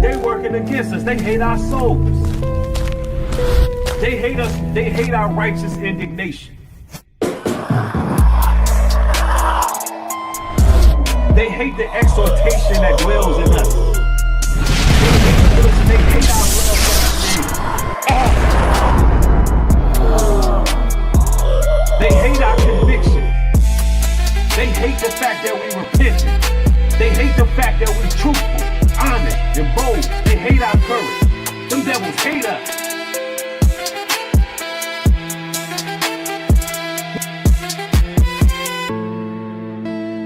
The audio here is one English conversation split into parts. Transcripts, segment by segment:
They working against us. They hate our souls. They hate us. They hate our righteous indignation. They hate the exhortation that dwells in us. They hate our love. They hate our conviction. They hate the fact that we repented. They hate the fact that we're truthful, honest, and bold. They hate our courage. Them devils hate us.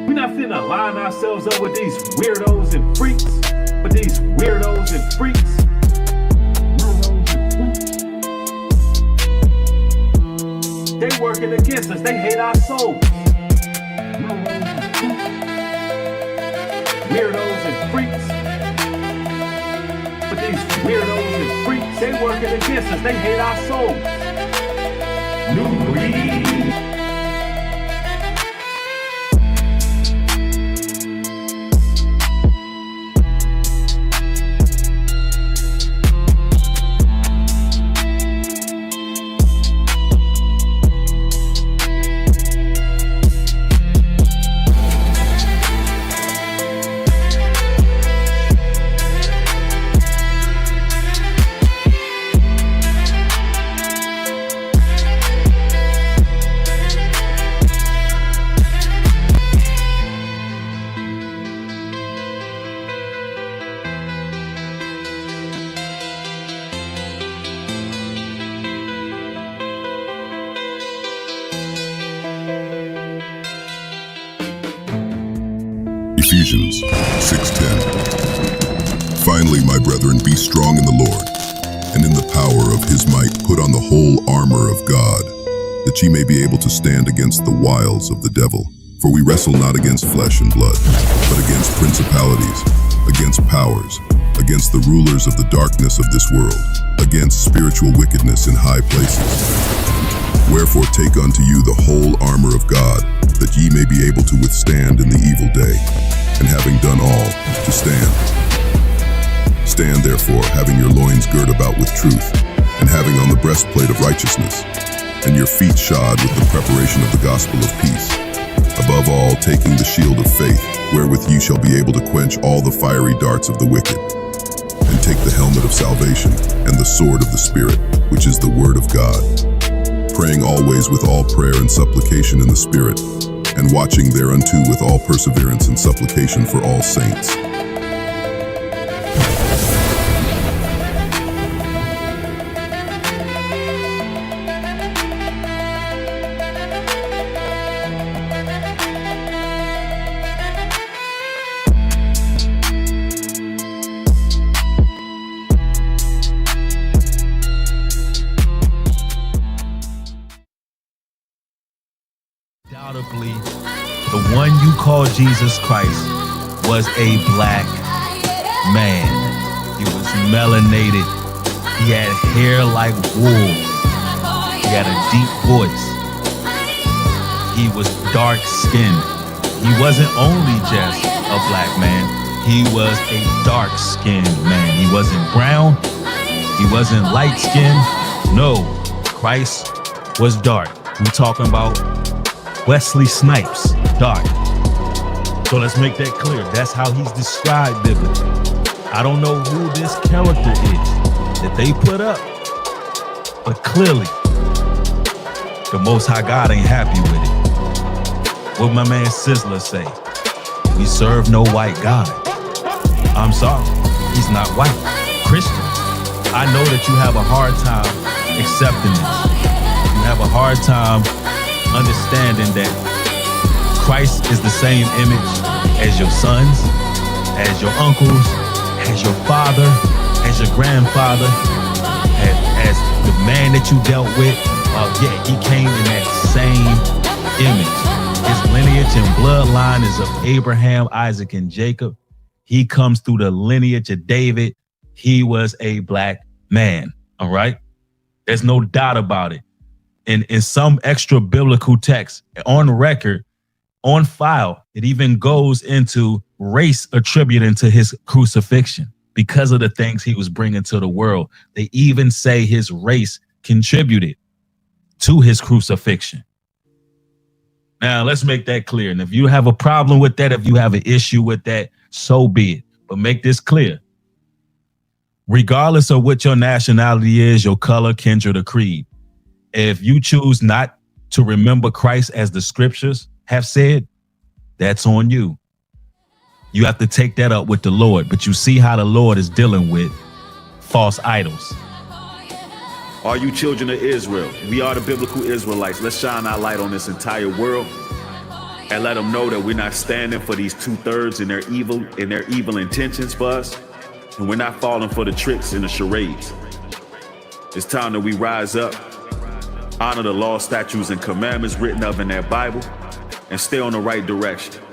We're not finna line ourselves up with these weirdos and freaks. With these weirdos and freaks. They working against us. They hate our souls. Weirdos and freaks. But these weirdos and freaks, they working against us. They hate our souls. New breed. Ephesians 6:10. Finally, my brethren, be strong in the Lord, and in the power of his might put on the whole armor of God, that ye may be able to stand against the wiles of the devil. For we wrestle not against flesh and blood, but against principalities, against powers, against the rulers of the darkness of this world, against spiritual wickedness in high places. Wherefore take unto you the whole armor of God, that ye may be able to withstand in the evil day, and having done all, to stand. Stand therefore, having your loins girt about with truth, and having on the breastplate of righteousness, and your feet shod with the preparation of the gospel of peace. Above all, taking the shield of faith, wherewith ye shall be able to quench all the fiery darts of the wicked, and take the helmet of salvation, and the sword of the Spirit, which is the word of God. Praying always with all prayer and supplication in the Spirit, and watching thereunto with all perseverance and supplication for all saints. Undoubtedly, the one you call Jesus Christ was a black man. He was melanated. He had hair like wool. He had a deep voice. He was dark-skinned. He wasn't only just a black man. He was a dark-skinned man. He wasn't brown. He wasn't light-skinned. No, Christ was dark. We're talking about Wesley Snipes, dark. So let's make that clear. That's how he's described biblically. I don't know who this character is that they put up, but clearly the Most High God ain't happy with it. What my man Sizzler say? We serve no white God. I'm sorry, he's not white. Christians, I know that you have a hard time accepting this. You have a hard time understanding that Christ is the same image as your sons, as your uncles, as your father, as your grandfather, as the man that you dealt with. Yeah, he came in that same image. His lineage and bloodline is of Abraham, Isaac, and Jacob. He comes through the lineage of David. He was a black man, all right? There's no doubt about it. in some extra biblical text on record, on file, it even goes into race attributing to his crucifixion because of the things he was bringing to the world. They even say his race contributed to his crucifixion. Now, let's make that clear. And if you have a problem with that, if you have an issue with that, so be it. But make this clear. Regardless of what your nationality is, your color, kindred, or creed, if you choose not to remember Christ as the scriptures have said, that's on you. You have to take that up with the Lord. But you see how the Lord is dealing with false idols. Are you children of Israel? We are the biblical Israelites. Let's shine our light on this entire world and let them know that we're not standing for these 2/3 and their evil intentions for us. And we're not falling for the tricks and the charades. It's time that we rise up, honor the law, statutes, and commandments written up in that Bible, and stay on the right direction.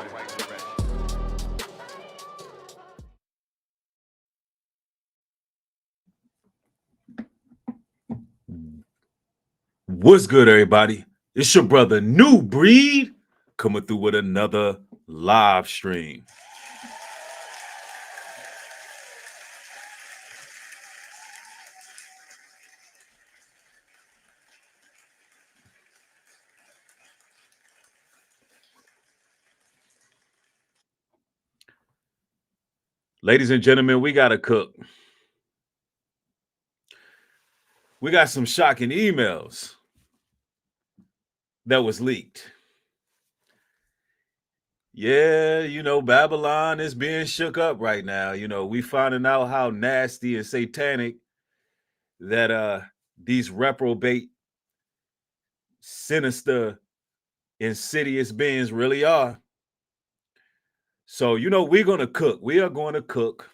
What's good, everybody? It's your brother New Breed coming through with another live stream. Ladies and gentlemen, we got to cook. We got some shocking emails that was leaked. Yeah, Babylon is being shook up right now. We finding out how nasty and satanic that these reprobate, sinister, insidious beings really are. So, we're going to cook. We are going to cook.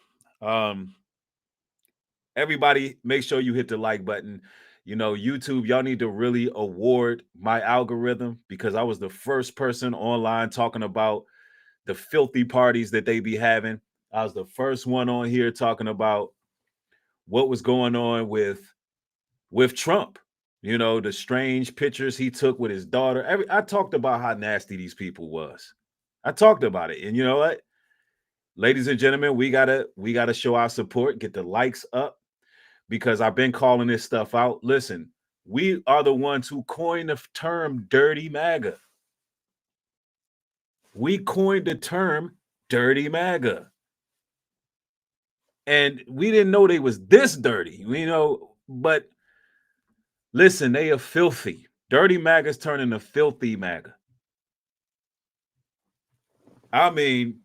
Everybody, make sure you hit the like button. YouTube, y'all need to really award my algorithm because I was the first person online talking about the filthy parties that they be having. I was the first one on here talking about what was going on with Trump. The strange pictures he took with his daughter. I talked about how nasty these people was. I talked about it. And you know what? Ladies and gentlemen, we gotta show our support, get the likes up, because I've been calling this stuff out. Listen, we are the ones who coined the term dirty MAGA. We coined the term dirty MAGA. And we didn't know they was this dirty, but listen, they are filthy. Dirty MAGA's turning to filthy MAGA. I mean,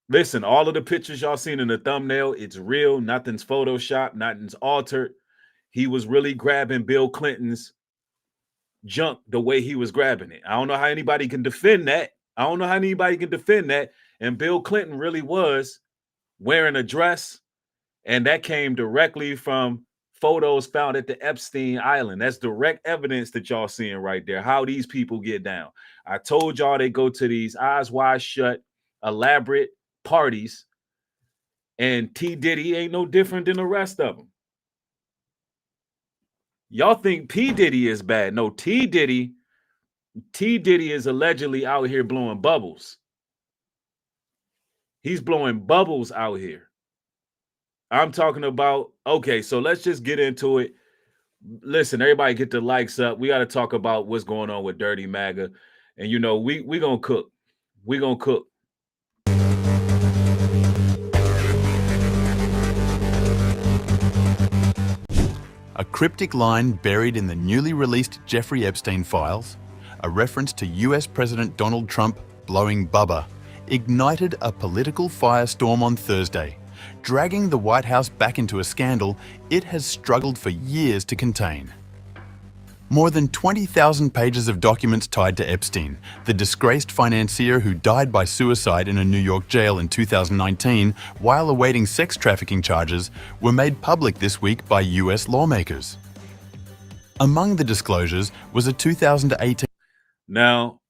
listen, all of the pictures y'all seen in the thumbnail, it's real. Nothing's Photoshopped, nothing's altered. He was really grabbing Bill Clinton's junk the way he was grabbing it. I don't know how anybody can defend that. And Bill Clinton really was wearing a dress, and that came directly from photos found at the Epstein Island. That's direct evidence that y'all seeing right there, how these people get down. I told y'all they go to these eyes wide shut, elaborate parties, and T. Diddy ain't no different than the rest of them. Y'all think P. Diddy is bad. No, T. Diddy is allegedly out here blowing bubbles. He's blowing bubbles out here. I'm talking about, okay, so let's just get into it. Listen, everybody get the likes up. We got to talk about what's going on with Dirty MAGA. And, we going to cook. We going to cook. A cryptic line buried in the newly released Jeffrey Epstein files, a reference to US President Donald Trump blowing Bubba, ignited a political firestorm on Thursday, dragging the White House back into a scandal it has struggled for years to contain. More than 20,000 pages of documents tied to Epstein, the disgraced financier who died by suicide in a New York jail in 2019 while awaiting sex trafficking charges, were made public this week by US lawmakers. Among the disclosures was a 2018... Now,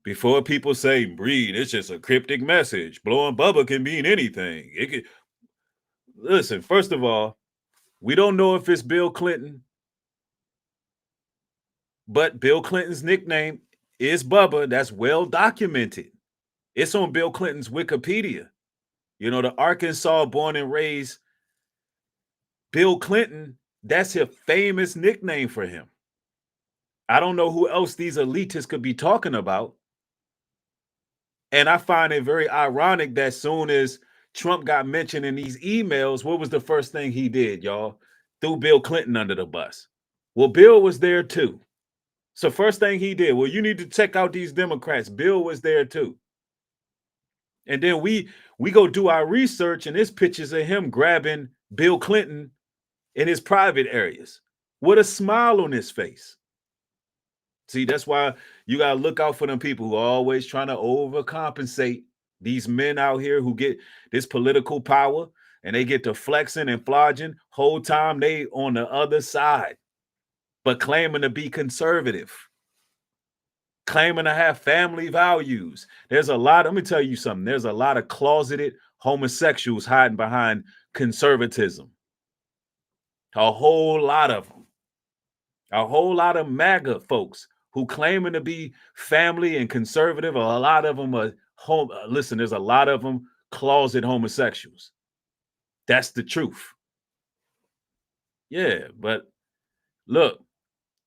before people say, Breed, it's just a cryptic message. Blowing Bubba can mean anything. Listen, first of all, we don't know if it's Bill Clinton But Bill Clinton's nickname is Bubba. That's well documented. It's on Bill Clinton's Wikipedia. You know, the Arkansas born and raised Bill Clinton, that's a famous nickname for him. I don't know who else these elitists could be talking about. And I find it very ironic that soon as Trump got mentioned in these emails, what was the first thing he did, y'all? Threw Bill Clinton under the bus. Well, Bill was there too. So first thing he did, well, you need to check out these Democrats. Bill was there too. And then we go do our research, and there's pictures of him grabbing Bill Clinton in his private areas with a smile on his face. See, that's why you got to look out for them people who are always trying to overcompensate. These men out here who get this political power and they get to flexing and flogging, whole time they on the other side, but claiming to be conservative, claiming to have family values. There's a lot, let me tell you something, there's a lot of closeted homosexuals hiding behind conservatism. A whole lot of them. A whole lot of MAGA folks who claiming to be family and conservative, a lot of them are home. Listen, there's a lot of them closet homosexuals. That's the truth. Yeah, but look,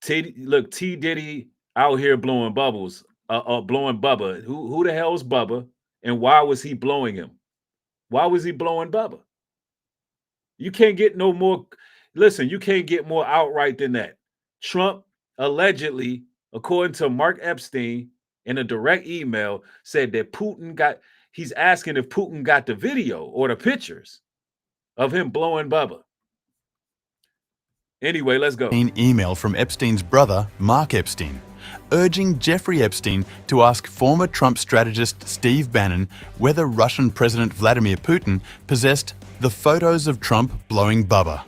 T Diddy out here blowing bubbles, blowing Bubba. Who the hell's Bubba, and why was he blowing him? Why was he blowing Bubba? You can't get no more. Listen, you can't get more outright than that. Trump allegedly, according to Mark Epstein, in a direct email, said that he's asking if Putin got the video or the pictures of him blowing Bubba. Anyway, let's go. An email from Epstein's brother, Mark Epstein, urging Jeffrey Epstein to ask former Trump strategist Steve Bannon whether Russian President Vladimir Putin possessed the photos of Trump blowing Bubba.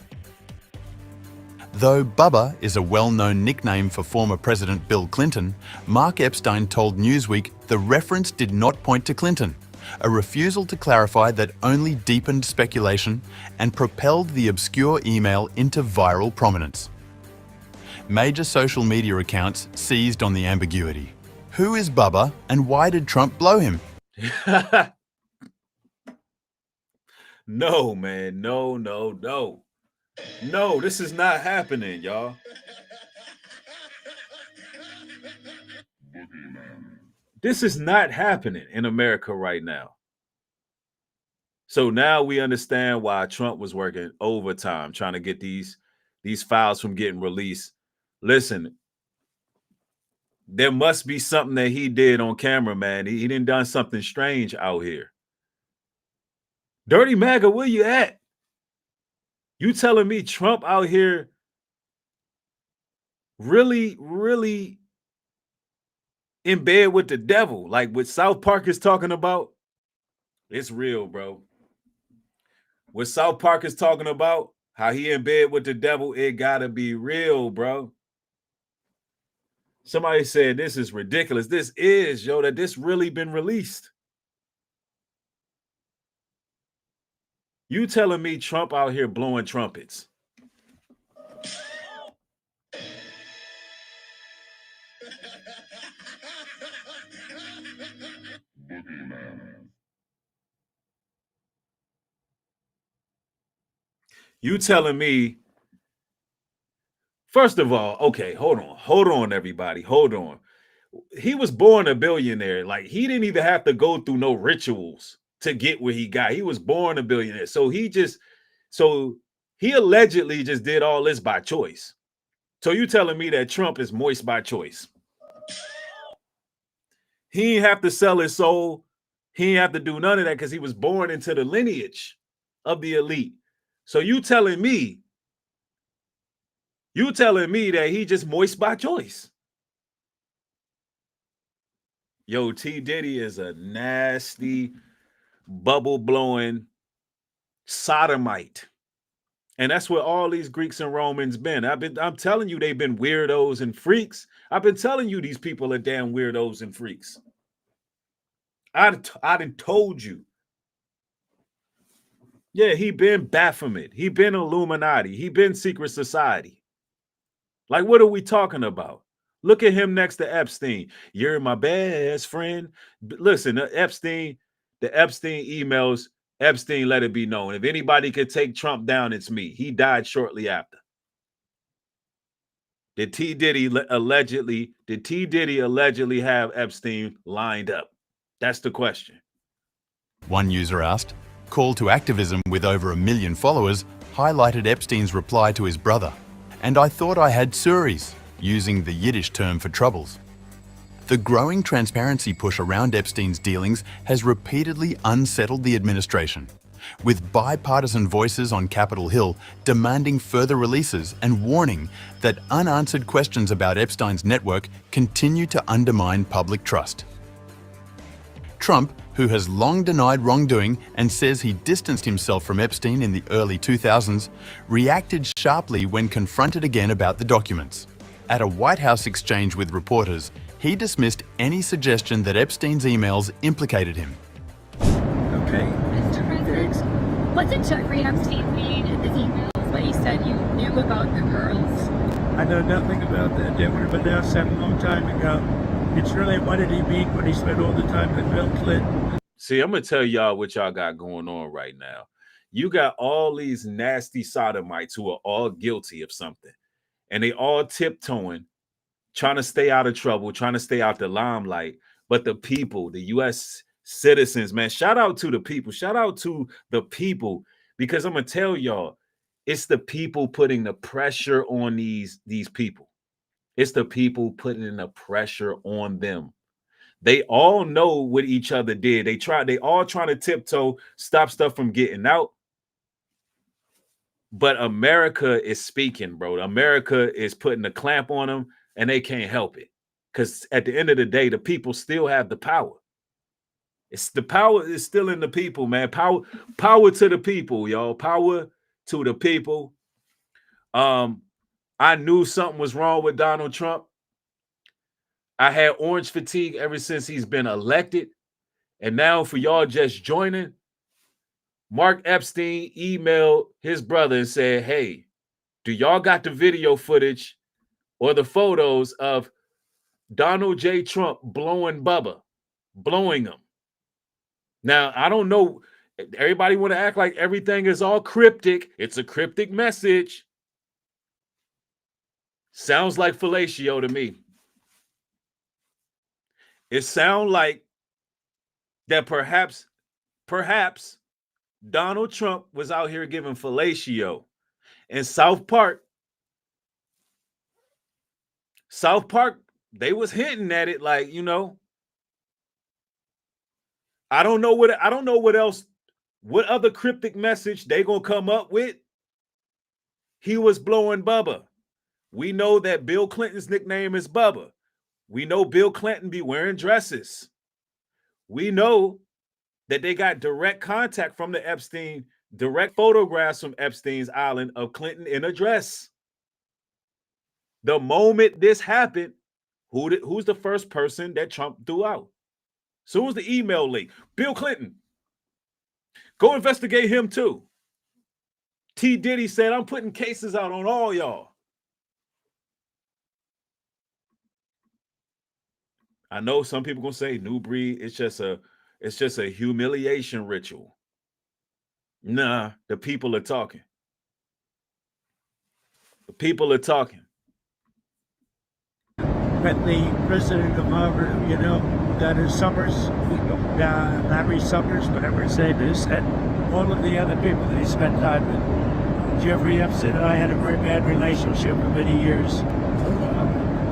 Though Bubba is a well-known nickname for former President Bill Clinton, Mark Epstein told Newsweek the reference did not point to Clinton, a refusal to clarify that only deepened speculation and propelled the obscure email into viral prominence. Major social media accounts seized on the ambiguity. Who is Bubba and why did Trump blow him? No, man. No. No, this is not happening, y'all. This is not happening in America right now. So now we understand why Trump was working overtime trying to get these files from getting released. Listen, there must be something that he did on camera, man. He done done something strange out here. Dirty MAGA, where you at? You telling me Trump out here really in bed with the devil, like what South Park is talking about? It's real, bro. What South Park is talking about, how he in bed with the devil, it gotta be real, bro. Somebody said this is ridiculous. This is, yo, that this really been released. You telling me Trump out here blowing trumpets? You telling me, first of all, okay, hold on, everybody, hold on. He was born a billionaire. Like, he didn't even have to go through no rituals to get where he got. He was born a billionaire. So he allegedly just did all this by choice. So you telling me that Trump is moist by choice? He didn't have to sell his soul. He didn't have to do none of that because he was born into the lineage of the elite. So you telling me that he just moist by choice? Yo, T Diddy is a nasty, bubble-blowing sodomite. And that's what all these Greeks and Romans been. I'm telling you, they've been weirdos and freaks. I've been telling you these people are damn weirdos and freaks. I done told you. Yeah, he been Baphomet. He been Illuminati. He been secret society. Like, what are we talking about? Look at him next to Epstein. You're my best friend. Listen, the Epstein emails, Epstein let it be known. If anybody could take Trump down, it's me. He died shortly after. Did T. Diddy allegedly have Epstein lined up? That's the question. One user asked. Call to activism with over 1 million followers highlighted Epstein's reply to his brother. And I thought I had Suris, using the Yiddish term for troubles. The growing transparency push around Epstein's dealings has repeatedly unsettled the administration, with bipartisan voices on Capitol Hill demanding further releases and warning that unanswered questions about Epstein's network continue to undermine public trust. Trump, who has long denied wrongdoing and says he distanced himself from Epstein in the early 2000s, reacted sharply when confronted again about the documents. At a White House exchange with reporters, he dismissed any suggestion that Epstein's emails implicated him. Okay. Mr. President, what did Jeffrey Epstein mean in his emails when he said you knew about the girls? I know nothing about that. They would have been announced that a long time ago. It's really, what did he mean when he spent all the time with Bill Clinton? See, I'm going to tell y'all what y'all got going on right now. You got all these nasty sodomites who are all guilty of something. And they all tiptoeing, trying to stay out of trouble, trying to stay out the limelight. But the people, the U.S. citizens, man, shout out to the people. Shout out to the people. Because I'm going to tell y'all, it's the people putting the pressure on these people. It's the people putting the pressure on them. They all know what each other did. They all trying to tiptoe, stop stuff from getting out. But America is speaking, bro. America is putting a clamp on them, and they can't help it. Because at the end of the day, the people still have the power. It's the power is still in the people, man. Power to the people, y'all. Power to the people. I knew something was wrong with Donald Trump. I had orange fatigue ever since he's been elected. And now for y'all just joining, Mark Epstein emailed his brother and said, hey, do y'all got the video footage or the photos of Donald J. Trump blowing Bubba, blowing him? Now, I don't know. Everybody want to act like everything is all cryptic. It's a cryptic message. Sounds like fellatio to me. It sounds like that perhaps Donald Trump was out here giving fellatio. In South Park, they was hinting at it like, you know, I don't know what else, what other cryptic message they gonna come up with. He was blowing Bubba. We know that Bill Clinton's nickname is Bubba. We know Bill Clinton be wearing dresses. We know that they got direct contact from the Epstein, direct photographs from Epstein's island of Clinton in a dress. The moment this happened, who's the first person that Trump threw out? Soon as the email leak, Bill Clinton, go investigate him too. T. Diddy said, I'm putting cases out on all y'all. I know some people gonna say new breed, it's just a humiliation ritual. Nah, the people are talking. The people are talking. But the president of Harvard, you know, that is Summers, Larry Summers, whatever his name is, and all of the other people that he spent time with. Jeffrey Epstein and I had a very bad relationship for many years.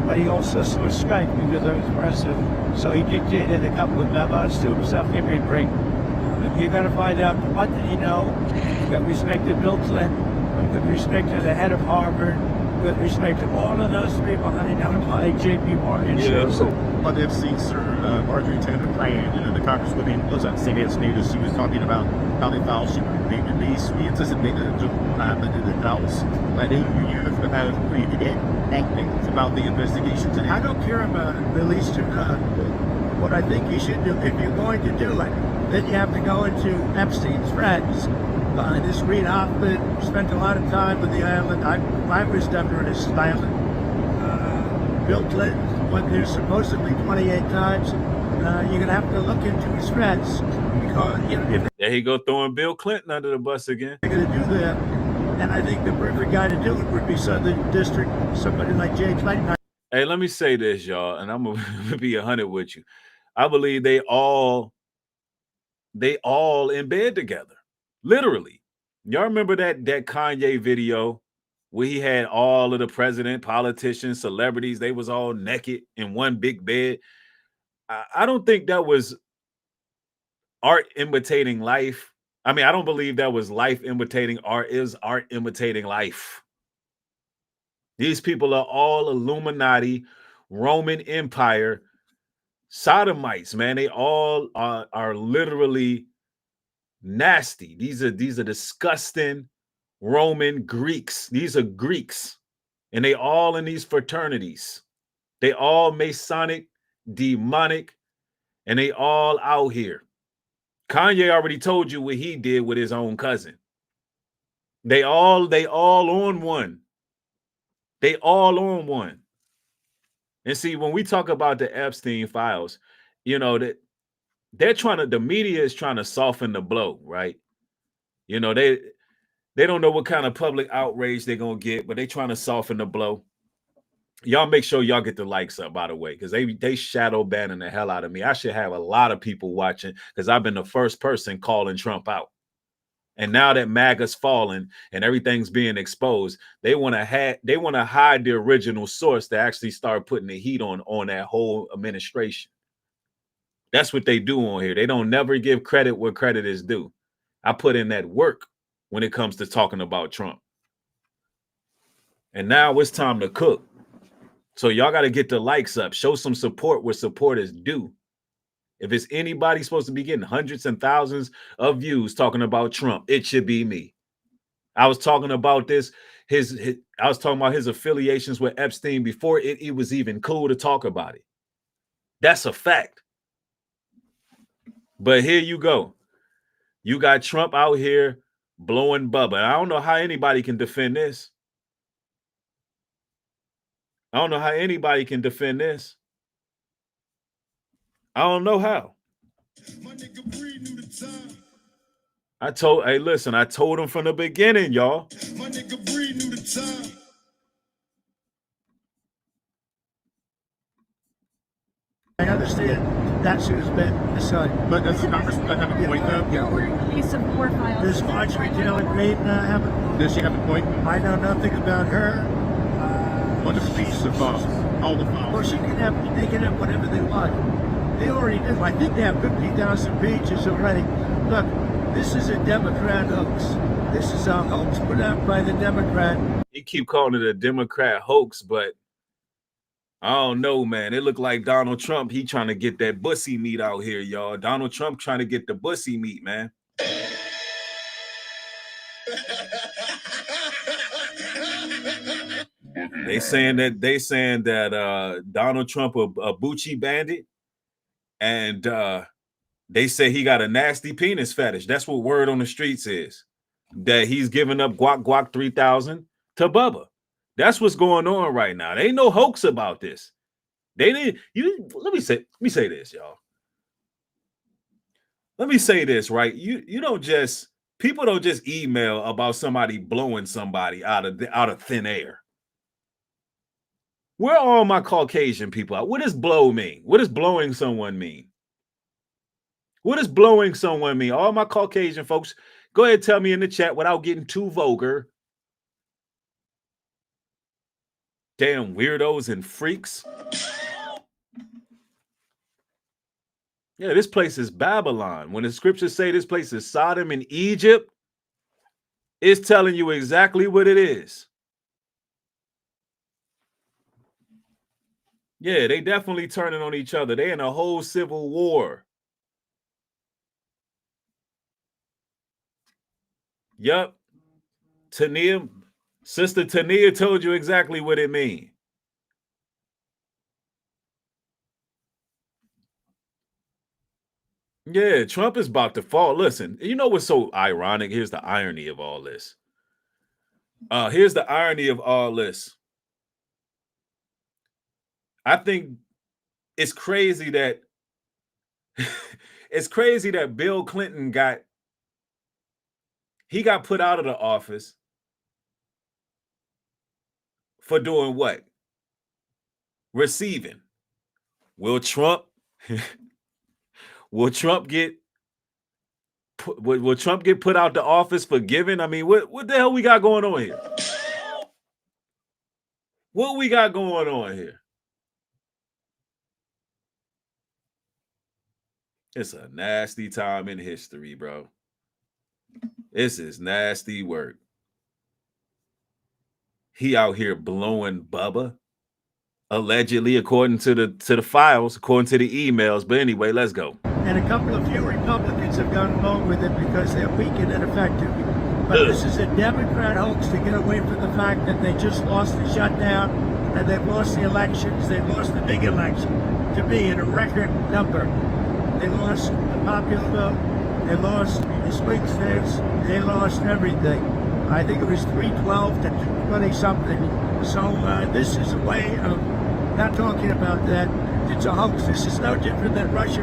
But he also saw Skype because I was president. So he dictated a couple of memos to himself every break. You got to find out what did he know with respect to Bill Clinton, with respect to the head of Harvard, with respect to all of those people that he know, like J.P. Morgan. Yeah, so what Epstein, sir, Marjorie Taylor Greene, you know, the congresswoman was on CBS News. She was talking about how they felt she would be released. We anticipated it to happen in the House. I think you about it did. It's about the investigations. And I don't care about released or not. What I think you should do, if you're going to do it, then you have to go into Epstein's friends. This Reed Hoffman spent a lot of time with the island. I was never in this island. Bill Clinton, what there's supposedly 28 times, you're going to have to look into his threats because if There he go throwing Bill Clinton under the bus again. they're going to do that, and I think the perfect guy to do it would be Southern District, somebody like Jay Clayton. Hey, let me say this, y'all, and I'm gonna be 100 with you. I believe they all in bed together, literally. Y'all remember that Kanye video where he had all of the president, politicians, celebrities? They was all naked in one big bed. I don't think that was art imitating life. I mean, I don't believe that was life imitating art. Is art imitating life? These people are all Illuminati, Roman Empire, sodomites, man. They all are literally nasty. These are disgusting Roman Greeks. These are Greeks, and they all in these fraternities. They all Masonic, demonic, and they all out here. Kanye already told you what he did with his own cousin. They all on one. They all on one. And see, when we talk about the Epstein files, you know, that the media is trying to soften the blow, right? You know, they don't know what kind of public outrage they're gonna get, but they trying to soften the blow. Y'all make sure y'all get the likes up, by the way, because they shadow banning the hell out of me. I should have a lot of people watching because I've been the first person calling Trump out. And now that MAGA's fallen and everything's being exposed, they want to hide the original source to actually start putting the heat on that whole administration. That's what they do on here. They don't never give credit where credit is due. I put in that work when it comes to talking about Trump. And now it's time to cook. So y'all got to get the likes up. Show some support where support is due. If it's anybody supposed to be getting hundreds and thousands of views talking about Trump, it should be me. I was talking about this. I was talking about his affiliations with Epstein before it was even cool to talk about it. That's a fact. But here you go. You got Trump out here blowing Bubba. I don't know how anybody can defend this. I don't know how anybody can defend this. I don't know how. I told him from the beginning, y'all. I understand that should have been decided. But does the congressman have a point though? Yeah, we're going to release some more files. Does Marjorie Taylor Greene have a Does she have a point? I know nothing about her. What if piece of all the Well, files? they can have whatever they want. They already do. I think they have 50,000 pages already. Look, this is a Democrat hoax. This is a hoax put out by the Democrat. You keep calling it a Democrat hoax, but I don't know, man. It looked like Donald Trump. He trying to get that bussy meat out here, y'all. Donald Trump trying to get the bussy meat, man. They saying that Donald Trump a Bucci bandit, and they say he got a nasty penis fetish. That's what word on the streets is. That he's giving up guac 3,000 to Bubba. That's what's going on right now. There ain't no hoax about this. Let me say this, y'all. Let me say this, right? People don't just email about somebody blowing somebody out of thin air. Where are all my Caucasian people at? What does blow mean? What does blowing someone mean? What does blowing someone mean? All my Caucasian folks, go ahead and tell me in the chat without getting too vulgar. Damn weirdos and freaks. Yeah, this place is Babylon. When the scriptures say this place is Sodom and Egypt, it's telling you exactly what it is. Yeah, they definitely turning on each other. They in a whole civil war. Yep. Sister Tania told you exactly what it means. Yeah, Trump is about to fall. Listen, you know what's so ironic? Here's the irony of all this. Here's the irony of all this. I think it's crazy that it's crazy that Bill Clinton got put out of the office for doing what? Receiving. Will Trump will Trump get will Trump get put out the office for giving? I mean, what the hell we got going on here? What we got going on here? It's a nasty time in history, bro. This is nasty work. He out here blowing Bubba, allegedly, according to the files, according to the emails. But anyway, let's go. And a couple of few Republicans have gone along with it because they're weak and ineffective. But this is a Democrat hoax to get away from the fact that they just lost the shutdown and they've lost the elections. They've lost the big election to me in a record number. They lost the popular vote. They lost the swing states. They lost everything. I think it was 312 to 220 something. So this is a way of not talking about that. It's a hoax. This is no different than Russia.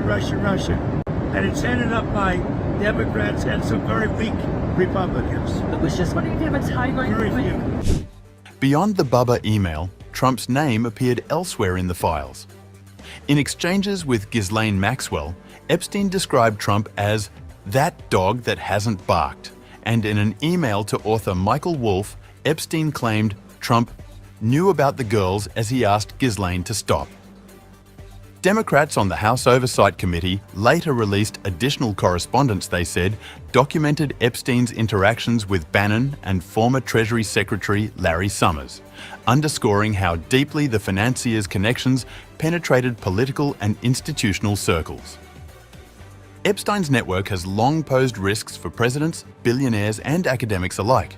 And it's headed up by Democrats and some very weak Republicans. I was just wondering if you have a timeline. Very few. Beyond the Bubba email, Trump's name appeared elsewhere in the files. In exchanges with Ghislaine Maxwell, Epstein described Trump as that dog that hasn't barked. And in an email to author Michael Wolff, Epstein claimed Trump knew about the girls as he asked Ghislaine to stop. Democrats on the House Oversight Committee later released additional correspondence, they said, documented Epstein's interactions with Bannon and former Treasury Secretary Larry Summers, underscoring how deeply the financier's connections penetrated political and institutional circles. Epstein's network has long posed risks for presidents, billionaires, and academics alike.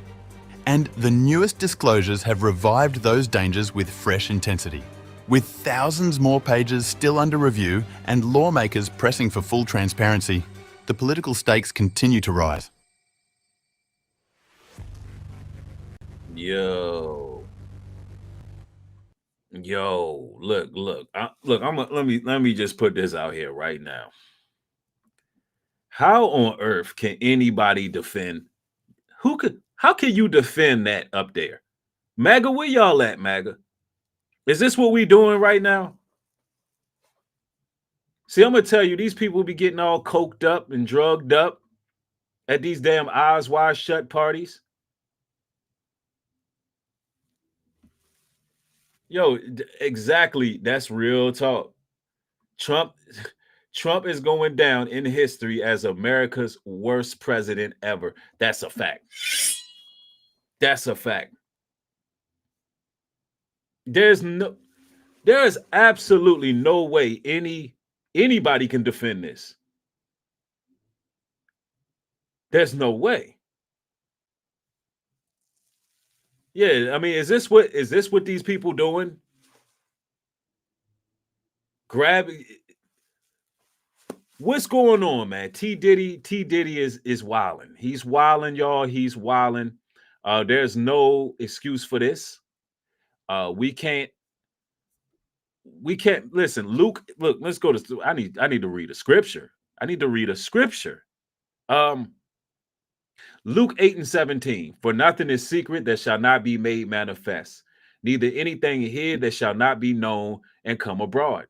And the newest disclosures have revived those dangers with fresh intensity. With thousands more pages still under review and lawmakers pressing for full transparency, the political stakes continue to rise. Yo, look, let me just put this out here right now. How on earth can anybody defend? How can you defend that up there? MAGA, where y'all at, MAGA? Is this what we doing right now? See, I'm gonna tell you, these people be getting all coked up and drugged up at these damn eyes wide shut parties. Yo, exactly. That's real talk. Trump is going down in history as America's worst president ever. That's a fact. That's a fact. There is absolutely no way anybody can defend this. There's no way. Yeah, I mean, is this what these people doing? What's going on, man? T Diddy is wilding. He's wilding, y'all. He's wilding. There's no excuse for this. We can't listen. Luke, look, let's go to I need to read a scripture. Luke 8:17. For nothing is secret that shall not be made manifest, neither anything hid that shall not be known and come abroad.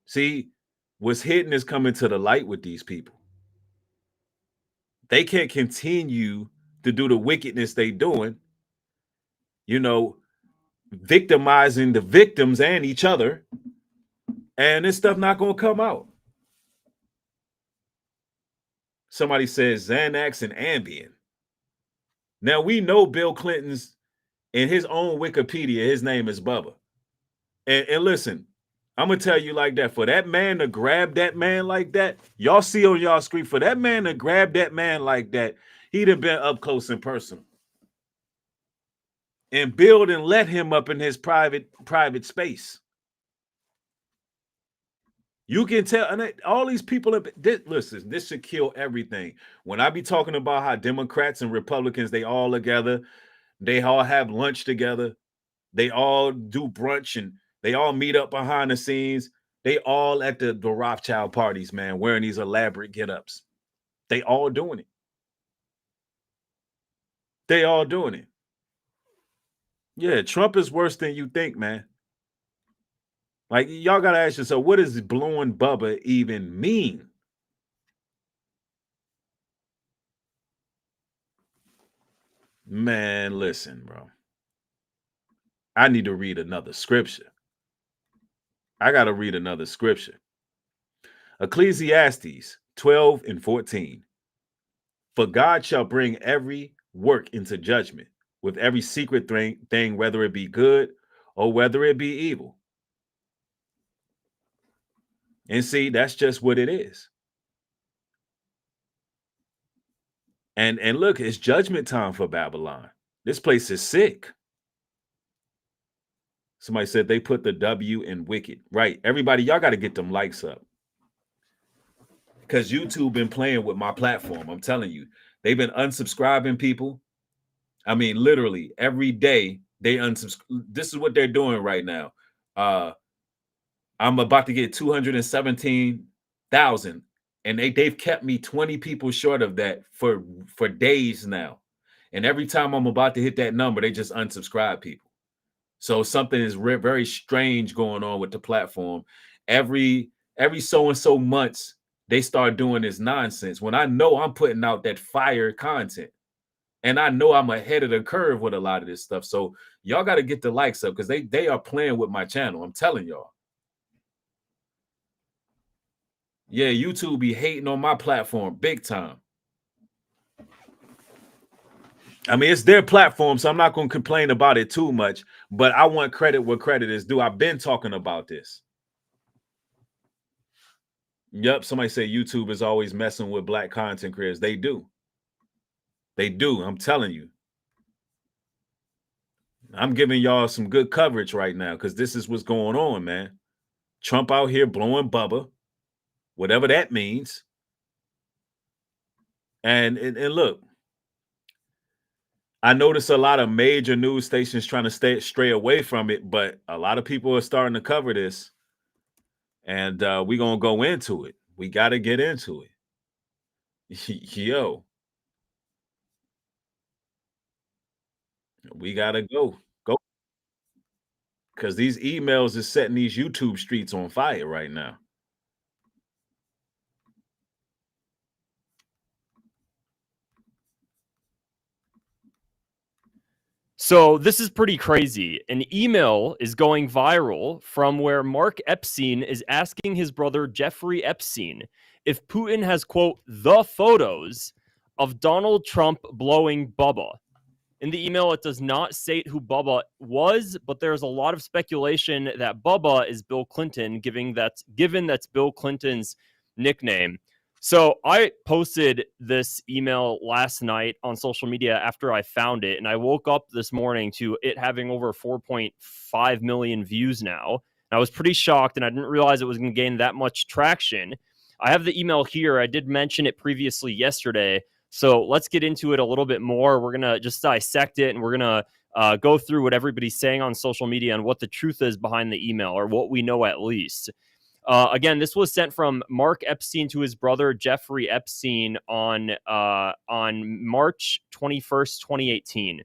See, what's hidden is coming to the light with these people. They can't continue to do the wickedness they doing, victimizing the victims and each other, and this stuff not gonna come out. Somebody says Xanax and Ambien. Now we know Bill Clinton's in his own Wikipedia, his name is Bubba. And listen, I'm gonna tell you like that. For that man to grab that man like that, y'all see on y'all screen, for that man to grab that man like that, he'd have been up close and personal. And build and let him up in his private space. You can tell, and all these people, listen, this should kill everything. When I be talking about how Democrats and Republicans, they all together, they all have lunch together, they all do brunch, and They all meet up behind the scenes. They all at the Rothschild parties, man, wearing these elaborate get-ups. They all doing it. They all doing it. Yeah, Trump is worse than you think, man. Like, y'all got to ask yourself, what does blowing Bubba even mean? Man, listen, bro. I need to read another scripture. I got to read another scripture. Ecclesiastes 12 and 14. For God shall bring every work into judgment with every secret thing, whether it be good or whether it be evil. And see, that's just what it is. And look, it's judgment time for Babylon. This place is sick. Somebody said they put the W in wicked. Right. Everybody, y'all got to get them likes up. Because YouTube been playing with my platform. I'm telling you, they've been unsubscribing people. I mean, literally every day they unsubscribe. This is what they're doing right now. I'm about to get 217,000, and they've kept me 20 people short of that for days now. And every time I'm about to hit that number, they just unsubscribe people. So something is very strange going on with the platform. Every so and so months, they start doing this nonsense when I know I'm putting out that fire content. And I know I'm ahead of the curve with a lot of this stuff. So y'all got to get the likes up because they are playing with my channel. I'm telling y'all. Yeah, YouTube be hating on my platform big time. I mean, it's their platform, so I'm not going to complain about it too much. But I want credit where credit is due. I've been talking about this. Yep, somebody say YouTube is always messing with black content creators. They do. They do. I'm telling you. I'm giving y'all some good coverage right now because this is what's going on, man. Trump out here blowing Bubba, whatever that means. And look, I notice a lot of major news stations trying to stray away from it, but a lot of people are starting to cover this. And we're going to go into it. We got to get into it. Yo. We got to go. Go. Because these emails is setting these YouTube streets on fire right now. So this is pretty crazy. An email is going viral from where Mark Epstein is asking his brother Jeffrey Epstein if Putin has, quote, the photos of Donald Trump blowing Bubba. In the email, it does not state who Bubba was, but there's a lot of speculation that Bubba is Bill Clinton, given that's Bill Clinton's nickname. So I posted this email last night on social media after I found it, and I woke up this morning to it having over 4.5 million views now. And I was pretty shocked, and I didn't realize it was going to gain that much traction. I have the email here. I did mention it previously yesterday. So let's get into it a little bit more. We're going to just dissect it, and we're going to go through what everybody's saying on social media and what the truth is behind the email, or what we know at least. Again, this was sent from Mark Epstein to his brother Jeffrey Epstein on March 21st, 2018.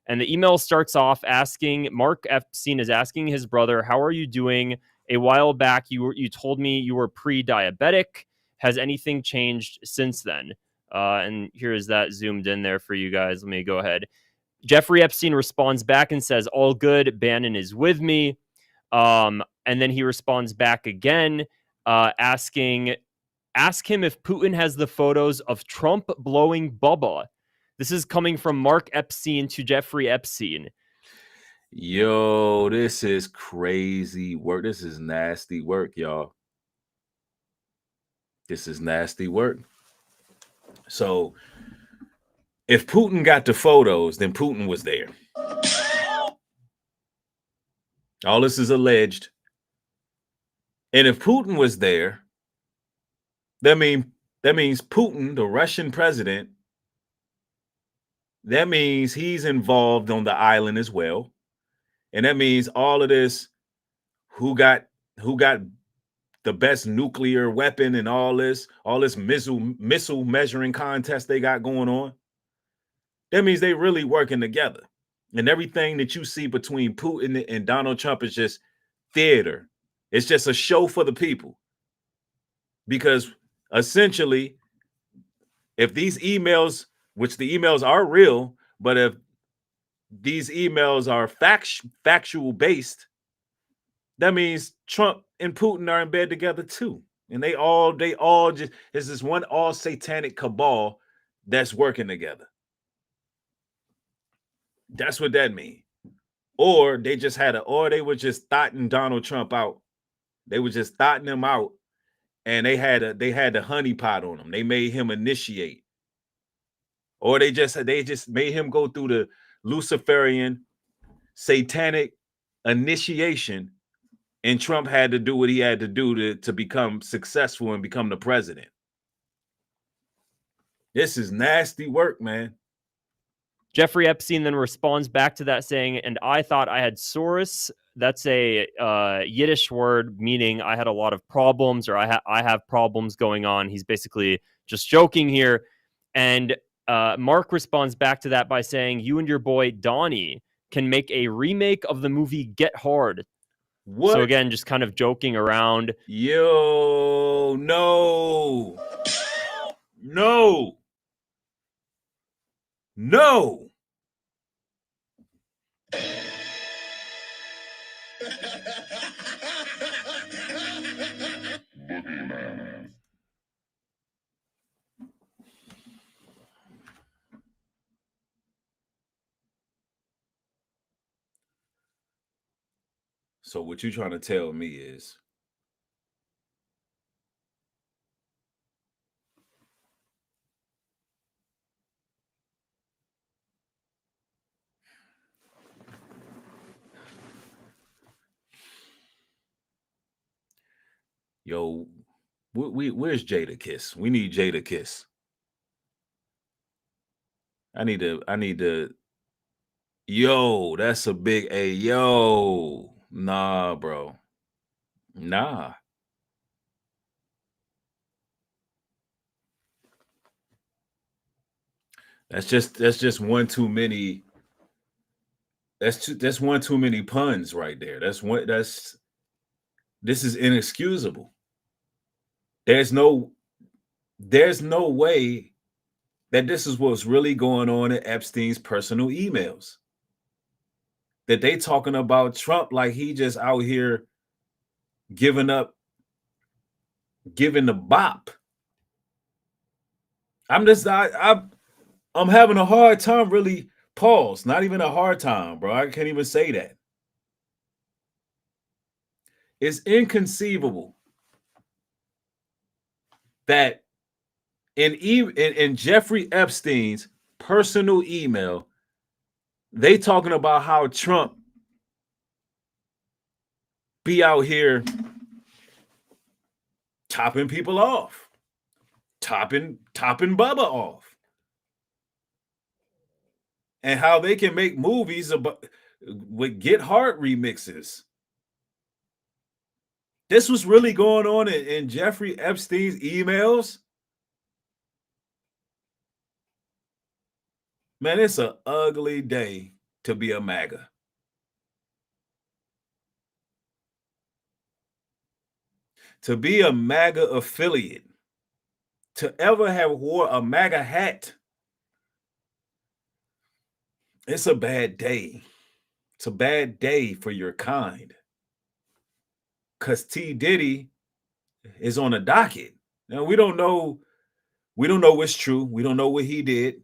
And the email starts off asking, Mark Epstein is asking his brother, how are you doing? A while back, you told me you were pre-diabetic. Has anything changed since then? And here is that zoomed in there for you guys. Let me go ahead. Jeffrey Epstein responds back and says, all good. Bannon is with me. And then he responds back again, ask him if Putin has the photos of Trump blowing Bubba. This is coming from Mark Epstein to Jeffrey Epstein. Yo, this is crazy work. This is nasty work, y'all. This is nasty work. So if Putin got the photos, then Putin was there. All this is alleged. And if Putin was there, that means Putin, the Russian president, that means he's involved on the island as well. And that means all of this who got the best nuclear weapon and all this missile measuring contest they got going on. That means they really working together. And everything that you see between Putin and Donald Trump is just theater. It's just a show for the people. Because essentially, if these emails, which the emails are real, but if these emails are factual based, that means Trump and Putin are in bed together too. And they all just, it's this one all satanic cabal that's working together. That's what that means. Or they were just thotting Donald Trump out. They were just thotting him out, and they had the honeypot on him. They made him initiate. Or they just made him go through the Luciferian satanic initiation, and Trump had to do what he had to do to become successful and become the president. This is nasty work, man. Jeffrey Epstein then responds back to that saying, and I thought I had Soros. That's a Yiddish word meaning I had a lot of problems, or I have problems going on. He's basically just joking here. And Mark responds back to that by saying, you and your boy Donnie can make a remake of the movie Get Hard. What? So again, just kind of joking around. Yo, no. No. No. So what you trying to tell me is yo, where's Jada Kiss? We need Jada Kiss. I need to. Yo, that's a big A. Yo, nah, bro. Nah. That's just one too many. That's one too many puns right there. This is inexcusable. There's no way that this is what's really going on in Epstein's personal emails. That they talking about Trump like he just out here giving the bop. I'm having a hard time really pause. Not even a hard time, bro. I can't even say that. It's inconceivable that in Jeffrey Epstein's personal email, they talking about how Trump be out here topping people off, topping Bubba off, and how they can make movies with Get Hard remixes. This was really going on in Jeffrey Epstein's emails. Man, it's an ugly day to be a MAGA. To be a MAGA affiliate, to ever have wore a MAGA hat, it's a bad day. It's a bad day for your kind. Because T. Diddy is on the docket. Now, we don't know what's true. We don't know what he did.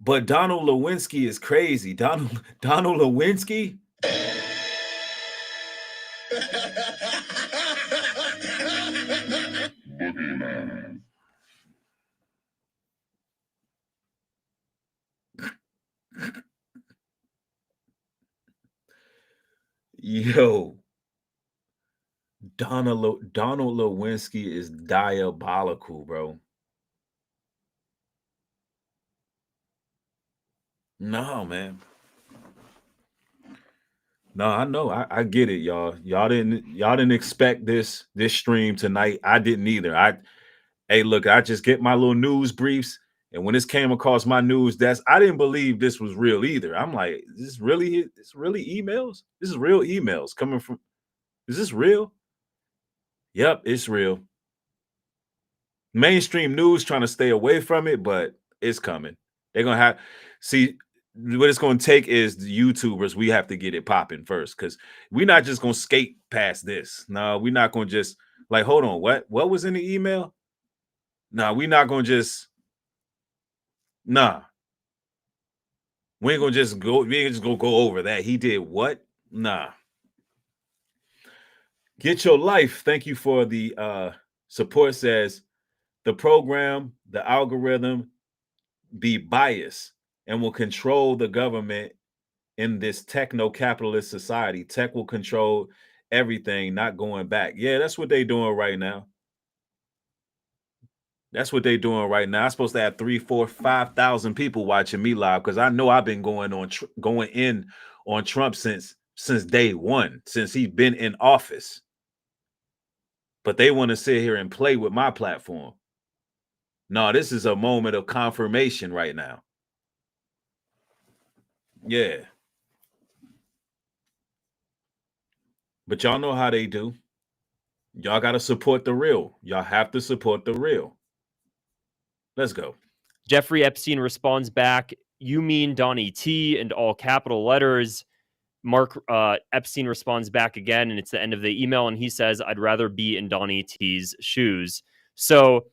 But Donald Lewinsky is crazy. Donald Lewinsky. Yo, Donald Lewinsky is diabolical, bro. No, man. No, I know. I get it, y'all. Y'all didn't expect this stream tonight. I didn't either. Hey, look, I just get my little news briefs, and when this came across my news desk, I didn't believe this was real either. I'm like, this really emails? This is real emails coming from. Is this real? Yep, it's real. Mainstream news trying to stay away from it, but it's coming. They're gonna have see what it's gonna take is the YouTubers. We have to get it popping first because we're not just gonna skate past this. No, we're not gonna just like hold on. What was in the email? Nah, we're not gonna just nah. We ain't gonna just go. We ain't just gonna go over that. He did what? Nah. Get your life. Thank you for the support. Says the program, the algorithm be biased and will control the government in this techno-capitalist society. Tech will control everything, not going back. Yeah, that's what they're doing right now. That's what they're doing right now. I'm supposed to have 3, 4, 5,000 people watching me live because I know I've been going in on Trump since day one, since he's been in office. But they want to sit here and play with my platform. No, this is a moment of confirmation right now. Yeah. But y'all know how they do. Y'all got to support the real. Y'all have to support the real. Let's go. Jeffrey Epstein responds back, "You mean Donnie T," and all capital letters. Mark Epstein responds back again, and it's the end of the email, and he says, "I'd rather be in Donnie T's shoes." So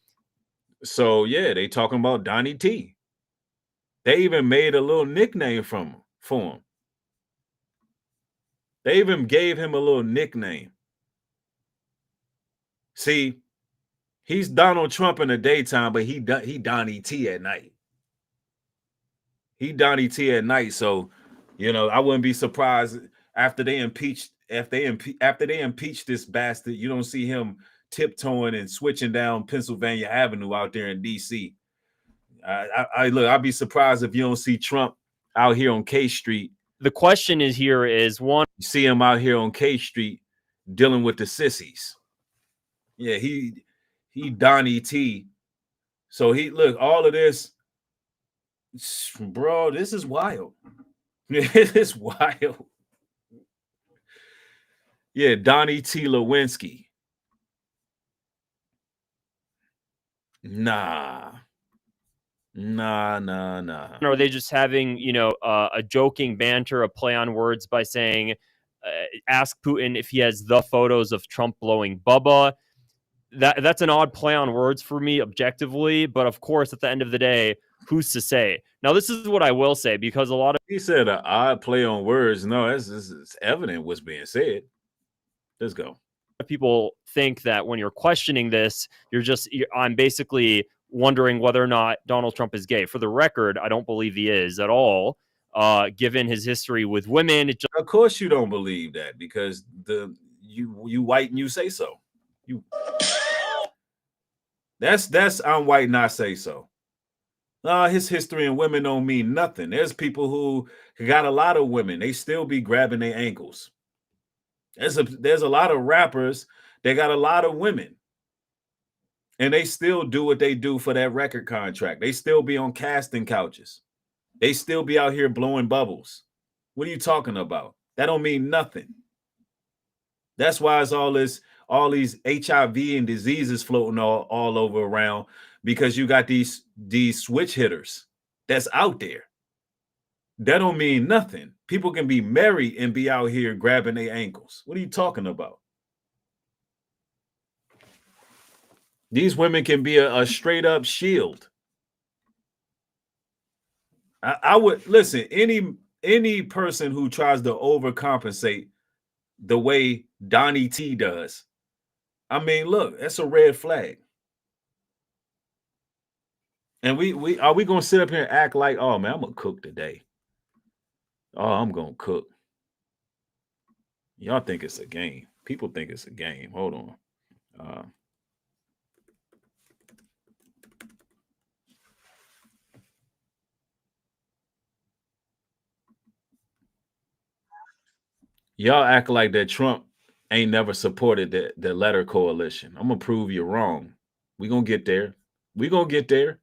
yeah, they talking about Donnie T. They even made a little nickname for him. They even gave him a little nickname. See, he's Donald Trump in the daytime, but he Donnie T at night. He Donnie T at night. So, I wouldn't be surprised after they impeach this bastard. You don't see him tiptoeing and switching down Pennsylvania Avenue out there in D.C. I'd be surprised if you don't see Trump out here on K Street. The question is one, you see him out here on K Street dealing with the sissies. Yeah, he Donnie T. So all of this, bro, this is wild. It's wild. Yeah, Donnie T. Lewinsky. Nah. Or are they just having, a joking banter, a play on words by saying, ask Putin if he has the photos of Trump blowing Bubba? That's an odd play on words for me objectively, but of course, at the end of the day, who's to say? Now, this is what I will say, because a lot of he said an odd play on words. No, it's evident what's being said. Let's go. People think that when you're questioning this, I'm basically wondering whether or not Donald Trump is gay. For the record, I don't believe he is at all. Given his history with women, of course you don't believe that because you white and you say so. That's I'm white and I say so. His history and women don't mean nothing. There's people who got a lot of women. They still be grabbing their ankles. There's a lot of rappers that got a lot of women. And they still do what they do for that record contract. They still be on casting couches. They still be out here blowing bubbles. What are you talking about? That don't mean nothing. That's why it's all these HIV and diseases floating all over around, because you got these switch hitters that's out there. That don't mean nothing. People can be married and be out here grabbing their ankles. What are you talking about? These women can be a straight up shield. I would listen, any person who tries to overcompensate the way Donnie T does. I mean, look, that's a red flag. And we are we gonna sit up here and act like, oh man, I'm gonna cook today. Oh, I'm gonna cook. Y'all think it's a game. People think it's a game. Hold on. Y'all act like that Trump ain't never supported the letter coalition. I'm gonna prove you wrong. We gonna get there. We gonna get there.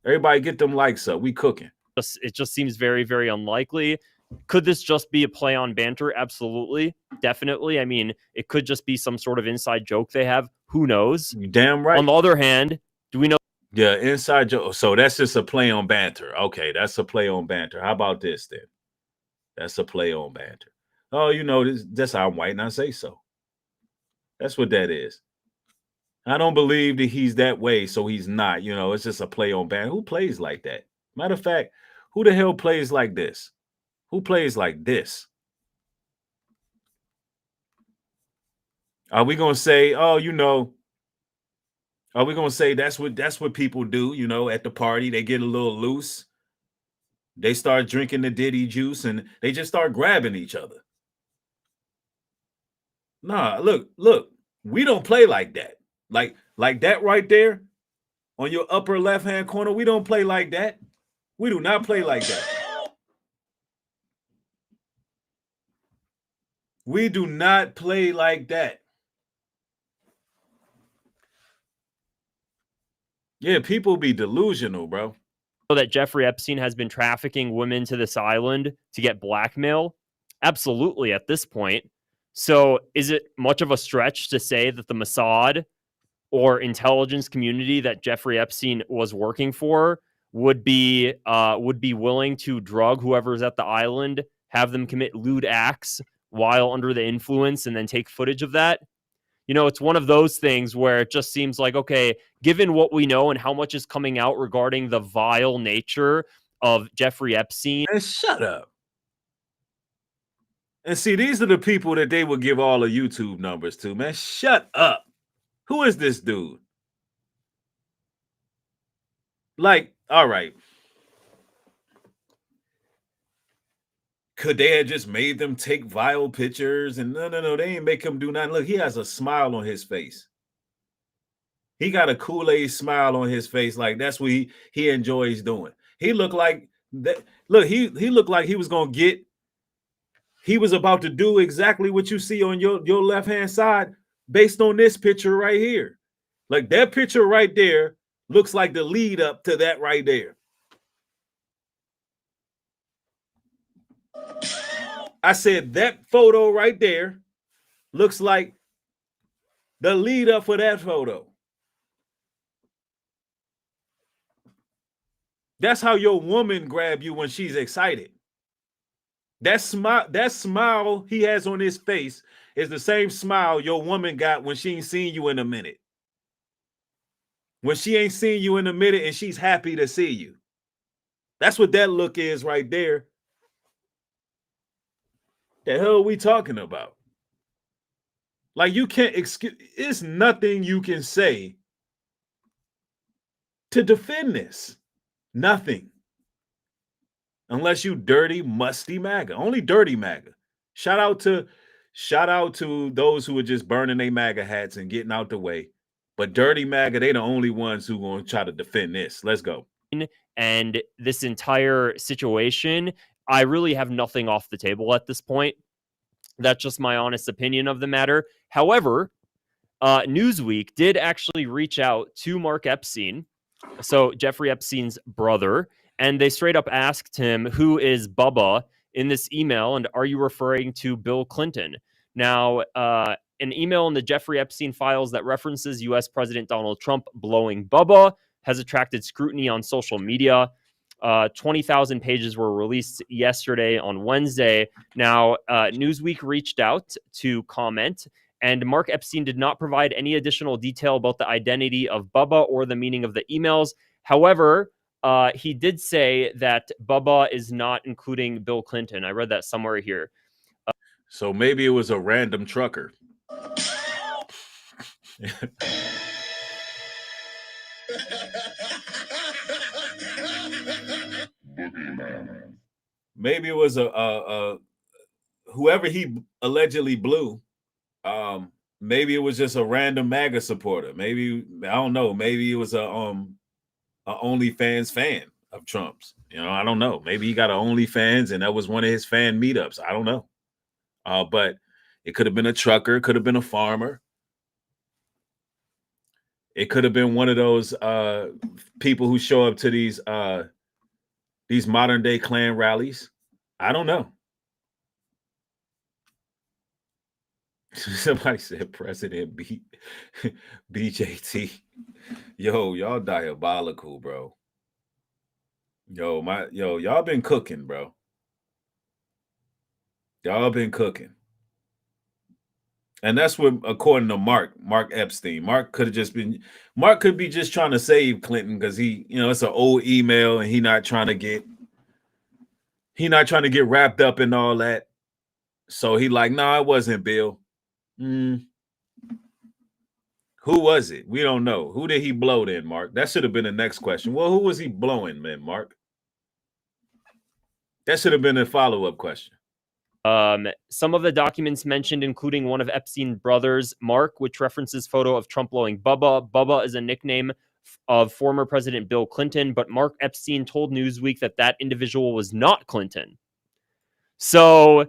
Everybody get them likes up. We cooking. It just seems very, very unlikely. Could this just be a play on banter? Absolutely. Definitely. I mean, it could just be some sort of inside joke they have. Who knows? You damn right. On the other hand, do we know? Yeah, inside joke. So that's just a play on banter. Okay, that's a play on banter. How about this then? That's a play on banter. Oh, you know, that's how I'm white and I say so. That's what that is. I don't believe that he's that way, so he's not. You know, it's just a play on banter. Who plays like that? Matter of fact, who the hell plays like this? Who plays like this? Are we gonna say, oh, you know, are we gonna say that's what people do, you know, at the party? They get a little loose, they start drinking the Diddy juice, and they just start grabbing each other. Nah, look, we don't play like that. Like that right there on your upper left-hand corner, we don't play like that. We do not play like that. We do not play like that. Yeah, people be delusional, bro. That Jeffrey Epstein has been trafficking women to this island to get blackmail? Absolutely, at this point. So is it much of a stretch to say that the Mossad or intelligence community that Jeffrey Epstein was working for would be willing to drug whoever's at the island, have them commit lewd acts while under the influence, and then take footage of that? You know, it's one of those things where it just seems like, okay, given what we know and how much is coming out regarding the vile nature of Jeffrey Epstein. And shut up. And see, these are the people that they would give all the YouTube numbers to, man. Shut up. Who is this dude? Like, all right. Could they have just made them take vile pictures? And no, they ain't make him do nothing. Look, he has a smile on his face. He got a Kool-Aid smile on his face. Like that's what he enjoys doing. He looked like that. Look, he looked like he was gonna get. He was about to do exactly what you see on your left-hand side based on this picture right here. Like that picture right there looks like the lead up to that right there. I said that photo right there looks like the lead up for that photo. That's how your woman grab you when she's excited. That smile he has on his face is the same smile your woman got when she ain't seen you in a minute. When she ain't seen you in a minute and she's happy to see you. That's what that look is right there. The hell are we talking about? Like you can't excuse, it's nothing you can say to defend this. Nothing. Unless you dirty, musty MAGA. Only dirty MAGA. Shout out to those who are just burning their MAGA hats and getting out the way. But dirty MAGA, they the only ones who going to try to defend this. Let's go. And this entire situation, I really have nothing off the table at this point. That's just my honest opinion of the matter. However, Newsweek did actually reach out to Mark Epstein, so Jeffrey Epstein's brother, and they straight up asked him, who is Bubba in this email, and are you referring to Bill Clinton? Now, an email in the Jeffrey Epstein files that references U.S. President Donald Trump blowing Bubba has attracted scrutiny on social media. 20,000 pages were released yesterday on Wednesday. Now, Newsweek reached out to comment, and Mark Epstein did not provide any additional detail about the identity of Bubba or the meaning of the emails. However, he did say that Bubba is not including Bill Clinton. I read that somewhere here. So maybe it was a random trucker. Maybe it was a whoever he allegedly blew. Maybe it was just a random MAGA supporter. Maybe I don't know. Maybe it was a OnlyFans fan of Trump's. You know, I don't know. Maybe he got an OnlyFans and that was one of his fan meetups. I don't know. But It could have been a trucker, could have been a farmer. It could have been one of those people who show up to these modern day Klan rallies. I don't know. Somebody said President BJT. Yo, y'all diabolical, bro. Y'all been cooking, bro. Y'all been cooking. And that's what, according to Mark Epstein. Mark could be just trying to save Clinton because it's an old email and he not trying to get wrapped up in all that. So he like, nah, it wasn't Bill. Who was it? We don't know. Who did he blow then, Mark? That should have been the next question. Well, who was he blowing, man, Mark? That should have been a follow-up question. Some of the documents mentioned, including one of Epstein's brothers, Mark, which references photo of Trump blowing Bubba. Bubba is a nickname of former President Bill Clinton, but Mark Epstein told Newsweek that individual was not Clinton. So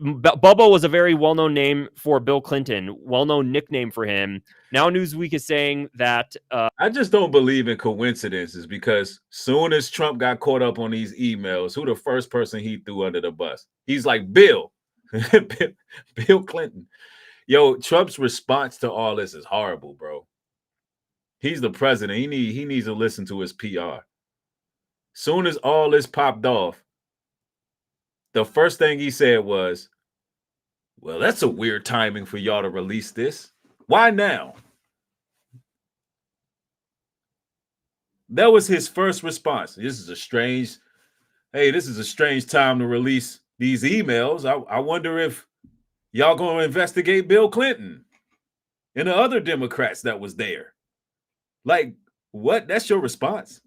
Bubba was a very well-known name for Bill Clinton, well-known nickname for him. Now Newsweek is saying that... I just don't believe in coincidences because soon as Trump got caught up on these emails, who the first person he threw under the bus? He's like, Bill. Bill Clinton. Yo, Trump's response to all this is horrible, bro. He's the president. He needs to listen to his PR. Soon as all this popped off, the first thing he said was, well, that's a weird timing for y'all to release this. Why now? That was his first response. This is a strange time to release these emails. I wonder if y'all going to investigate Bill Clinton and the other Democrats that was there. Like, what? That's your response?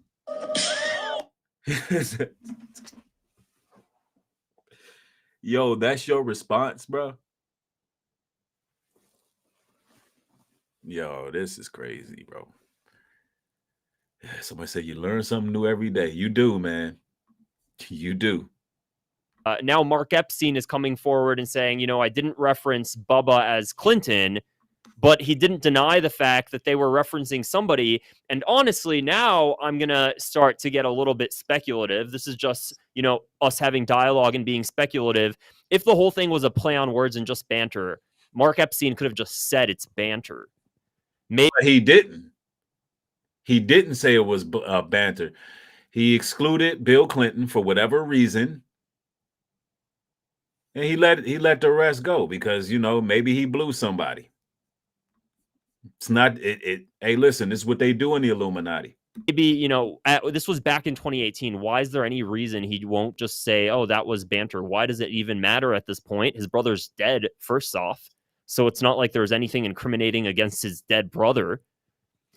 Yo, that's your response, bro? Yo, this is crazy, bro. Somebody said you learn something new every day. You do, man. You do. Now Mark Epstein is coming forward and saying, I didn't reference Bubba as Clinton, but he didn't deny the fact that they were referencing somebody. And honestly, now I'm going to start to get a little bit speculative. This is just, us having dialogue and being speculative. If the whole thing was a play on words and just banter, Mark Epstein could have just said it's banter. Maybe he didn't. He didn't say it was banter. He excluded Bill Clinton for whatever reason. And he let the rest go because, maybe he blew somebody. It's not it. Hey, listen, this is what they do in the Illuminati. Maybe, this was back in 2018. Why is there any reason he won't just say, oh, that was banter? Why does it even matter at this point? His brother's dead, first off. So it's not like there's anything incriminating against his dead brother.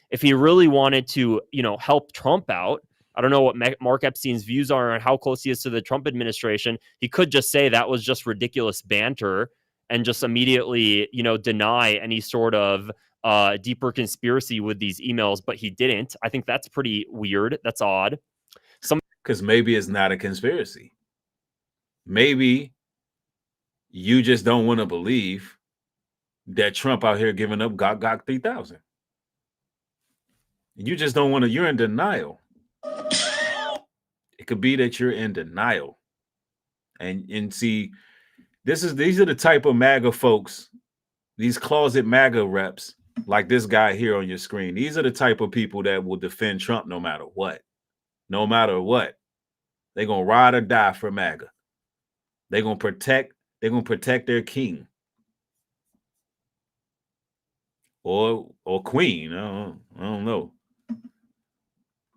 If he really wanted to, help Trump out, I don't know what Mark Epstein's views are on how close he is to the Trump administration. He could just say that was just ridiculous banter and just immediately, deny any sort of deeper conspiracy with these emails, but he didn't. I think that's pretty weird. That's odd. Because maybe it's not a conspiracy. Maybe you just don't want to believe that Trump out here giving up Gok 3000. You just don't want to, you're in denial. It could be that you're in denial. And see, these are the type of MAGA folks, these closet MAGA reps, like this guy here on your screen. These are the type of people that will defend Trump no matter what. No matter what. They're going to ride or die for MAGA. They're going to protect their king. Or queen. I don't know.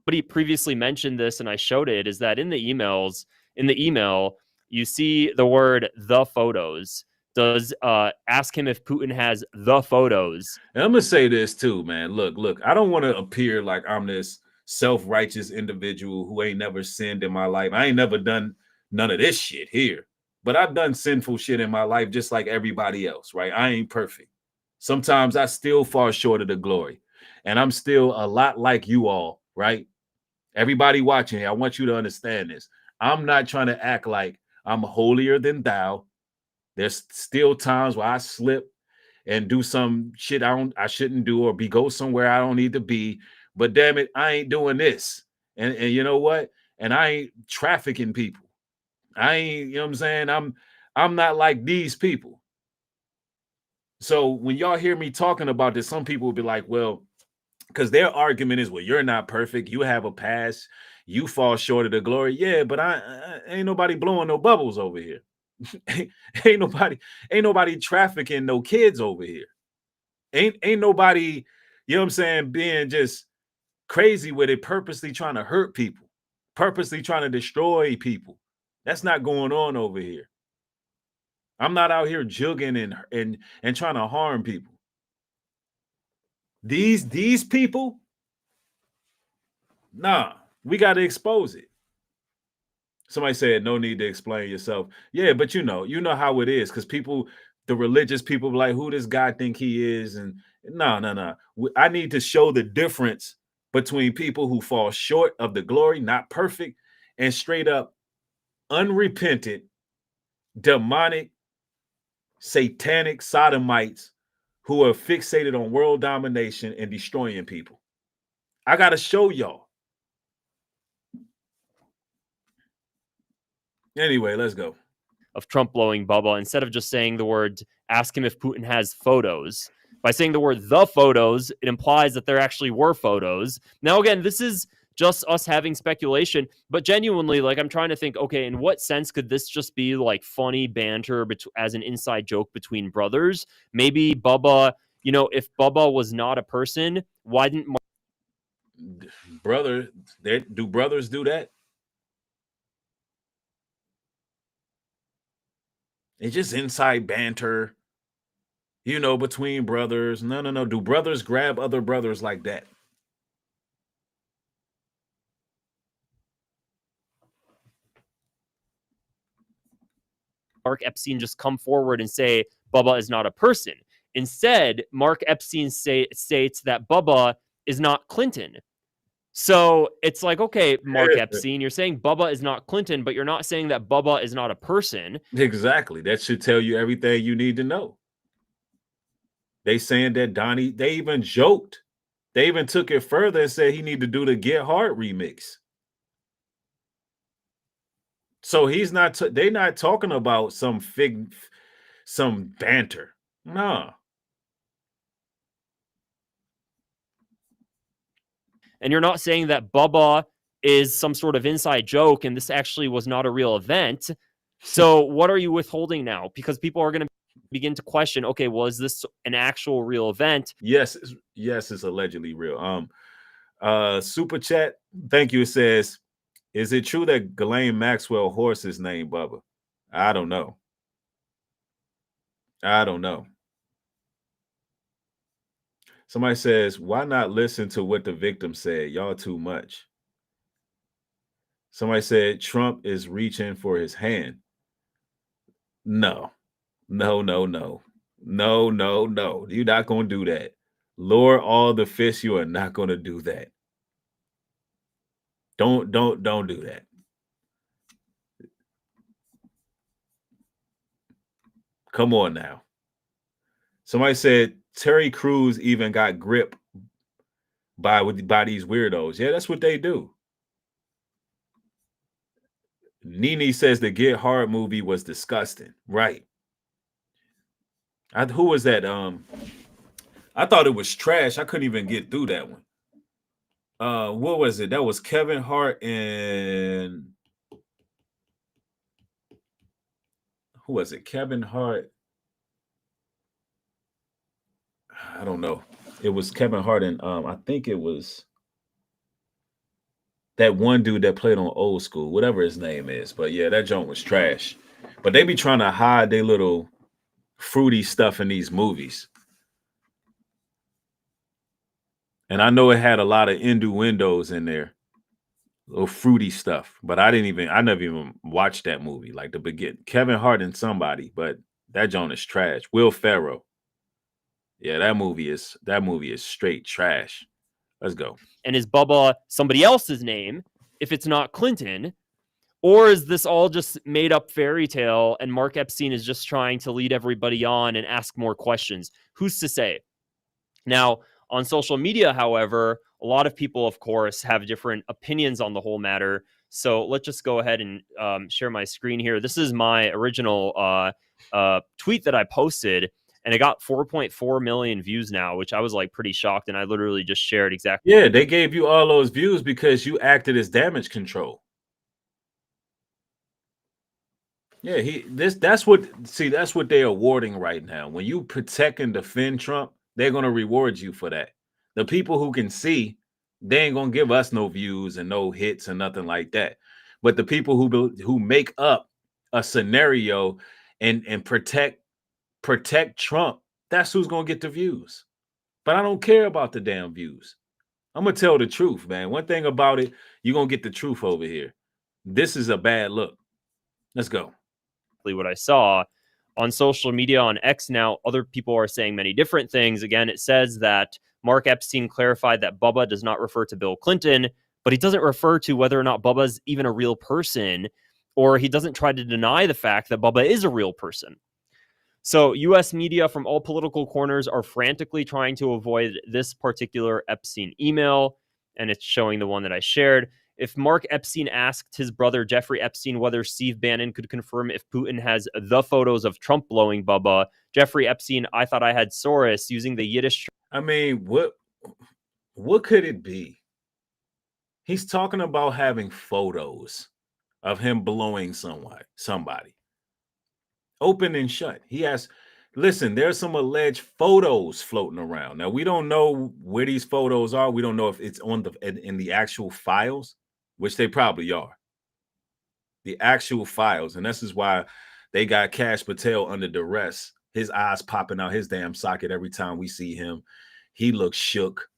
But he previously mentioned this, and I showed it, is that in the email, you see the word "the photos." Does ask him if Putin has the photos. And I'm gonna say this too, man. Look. I don't want to appear like I'm this self-righteous individual who ain't never sinned in my life. I ain't never done none of this shit here. But I've done sinful shit in my life just like everybody else, right? I ain't perfect. Sometimes I still fall short of the glory. And I'm still a lot like you all, right? Everybody watching here, I want you to understand this. I'm not trying to act like I'm holier than thou, There's still times where I slip and do some shit I shouldn't do, or go somewhere I don't need to be. But damn it, I ain't doing this. And you know what? And I ain't trafficking people. I ain't, you know what I'm saying? I'm not like these people. So when y'all hear me talking about this, some people will be like, well, because their argument is, well, you're not perfect. You have a past. You fall short of the glory. Yeah, but I ain't nobody blowing no bubbles over here. ain't nobody trafficking no kids over here. Ain't nobody, you know what I'm saying, being just crazy with it, purposely trying to hurt people, purposely trying to destroy people. That's not going on over here. I'm not out here jugging and trying to harm people. These people, nah, we got to expose it. Somebody said no need to explain yourself. Yeah, but you know how it is, because people, the religious people, like, who does God think he is? And no. I need to show the difference between people who fall short of the glory, not perfect, and straight up unrepentant, demonic, satanic sodomites who are fixated on world domination and destroying people. I got to show y'all. Anyway, let's go. Of Trump blowing Bubba, instead of just saying the words, ask him if Putin has photos. By saying the word the photos, it implies that there actually were photos. Now, again, this is just us having speculation, but genuinely, like, I'm trying to think, okay, in what sense could this just be like funny banter as an inside joke between brothers? Maybe Bubba, you know, if Bubba was not a person, why didn't brother, do brothers do that? It's just inside banter, you know, between brothers. No. Do brothers grab other brothers like that? Mark Epstein just come forward and say Bubba is not a person? Instead, Mark Epstein states that Bubba is not Clinton. So it's like, okay, Mark Epstein, you're saying Bubba is not Clinton, but you're not saying that Bubba is not a person. Exactly. That should tell you everything you need to know. They saying that Donnie, they even joked. They even took it further and said he need to do the Get Hard remix. So he's not, they not talking about some banter. No. And you're not saying that Bubba is some sort of inside joke and this actually was not a real event. So what are you withholding now? Because people are going to begin to question, okay, well, is this an actual real event? Yes, it's allegedly real. Super chat, thank you. It says, is it true that Ghislaine Maxwell horse is named Bubba? I don't know. Somebody says, why not listen to what the victim said? Y'all too much. Somebody said Trump is reaching for his hand. No. You're not going to do that. Lure all the fish. You are not going to do that. Don't do that. Come on now. Somebody said Terry Crews even got gripped by these weirdos. Yeah, that's what they do. Nene says the Get Hard movie was disgusting. Right. Who was that? I thought it was trash. I couldn't even get through that one. What was it? That was Kevin Hart and who was it? Kevin Hart. I don't know. It was Kevin Hart and I think it was that one dude that played on Old School, whatever his name is. But yeah, that joint was trash. But they be trying to hide their little fruity stuff in these movies. And I know it had a lot of innuendos in there, little fruity stuff. But I never even watched that movie. Like the beginning, Kevin Hart and somebody, but that joint is trash. Will Ferrell. Yeah, that movie is straight trash. Let's go. And is Bubba somebody else's name if it's not Clinton? Or is this all just made up fairy tale and Mark Epstein is just trying to lead everybody on and ask more questions? Who's to say? Now, on social media, however, a lot of people, of course, have different opinions on the whole matter. So let's just go ahead and share my screen here. This is my original tweet that I posted, and it got 4.4 million views now, which I was like pretty shocked. And I literally just shared exactly. Yeah, they gave you all those views because you acted as damage control. Yeah, that's what they're awarding right now. When you protect and defend Trump, they're gonna reward you for that. The people who can see, they ain't gonna give us no views and no hits and nothing like that. But the people who make up a scenario and protect Trump, that's who's gonna get the views. But I don't care about the damn views. I'm gonna tell the truth, man. One thing about it, you're gonna get the truth over here. This is a bad look. Let's go. What I saw on social media on X now. Other people are saying many different things. Again, it says that Mark Epstein clarified that Bubba does not refer to Bill Clinton, but he doesn't refer to whether or not Bubba's even a real person, or he doesn't try to deny the fact that Bubba is a real person. So US media from all political corners are frantically trying to avoid this particular Epstein email, and it's showing the one that I shared. If Mark Epstein asked his brother Jeffrey Epstein whether Steve Bannon could confirm if Putin has the photos of Trump blowing Bubba, Jeffrey Epstein, I thought I had Soros, using the Yiddish. I mean, what could it be? He's talking about having photos of him blowing somebody. Open and shut. He has, listen, there's some alleged photos floating around. Now, we don't know where these photos are. We don't know if it's on in the actual files, which they probably are. The actual files. And this is why they got Kash Patel under duress. His eyes popping out his damn socket every time we see him. He looks shook.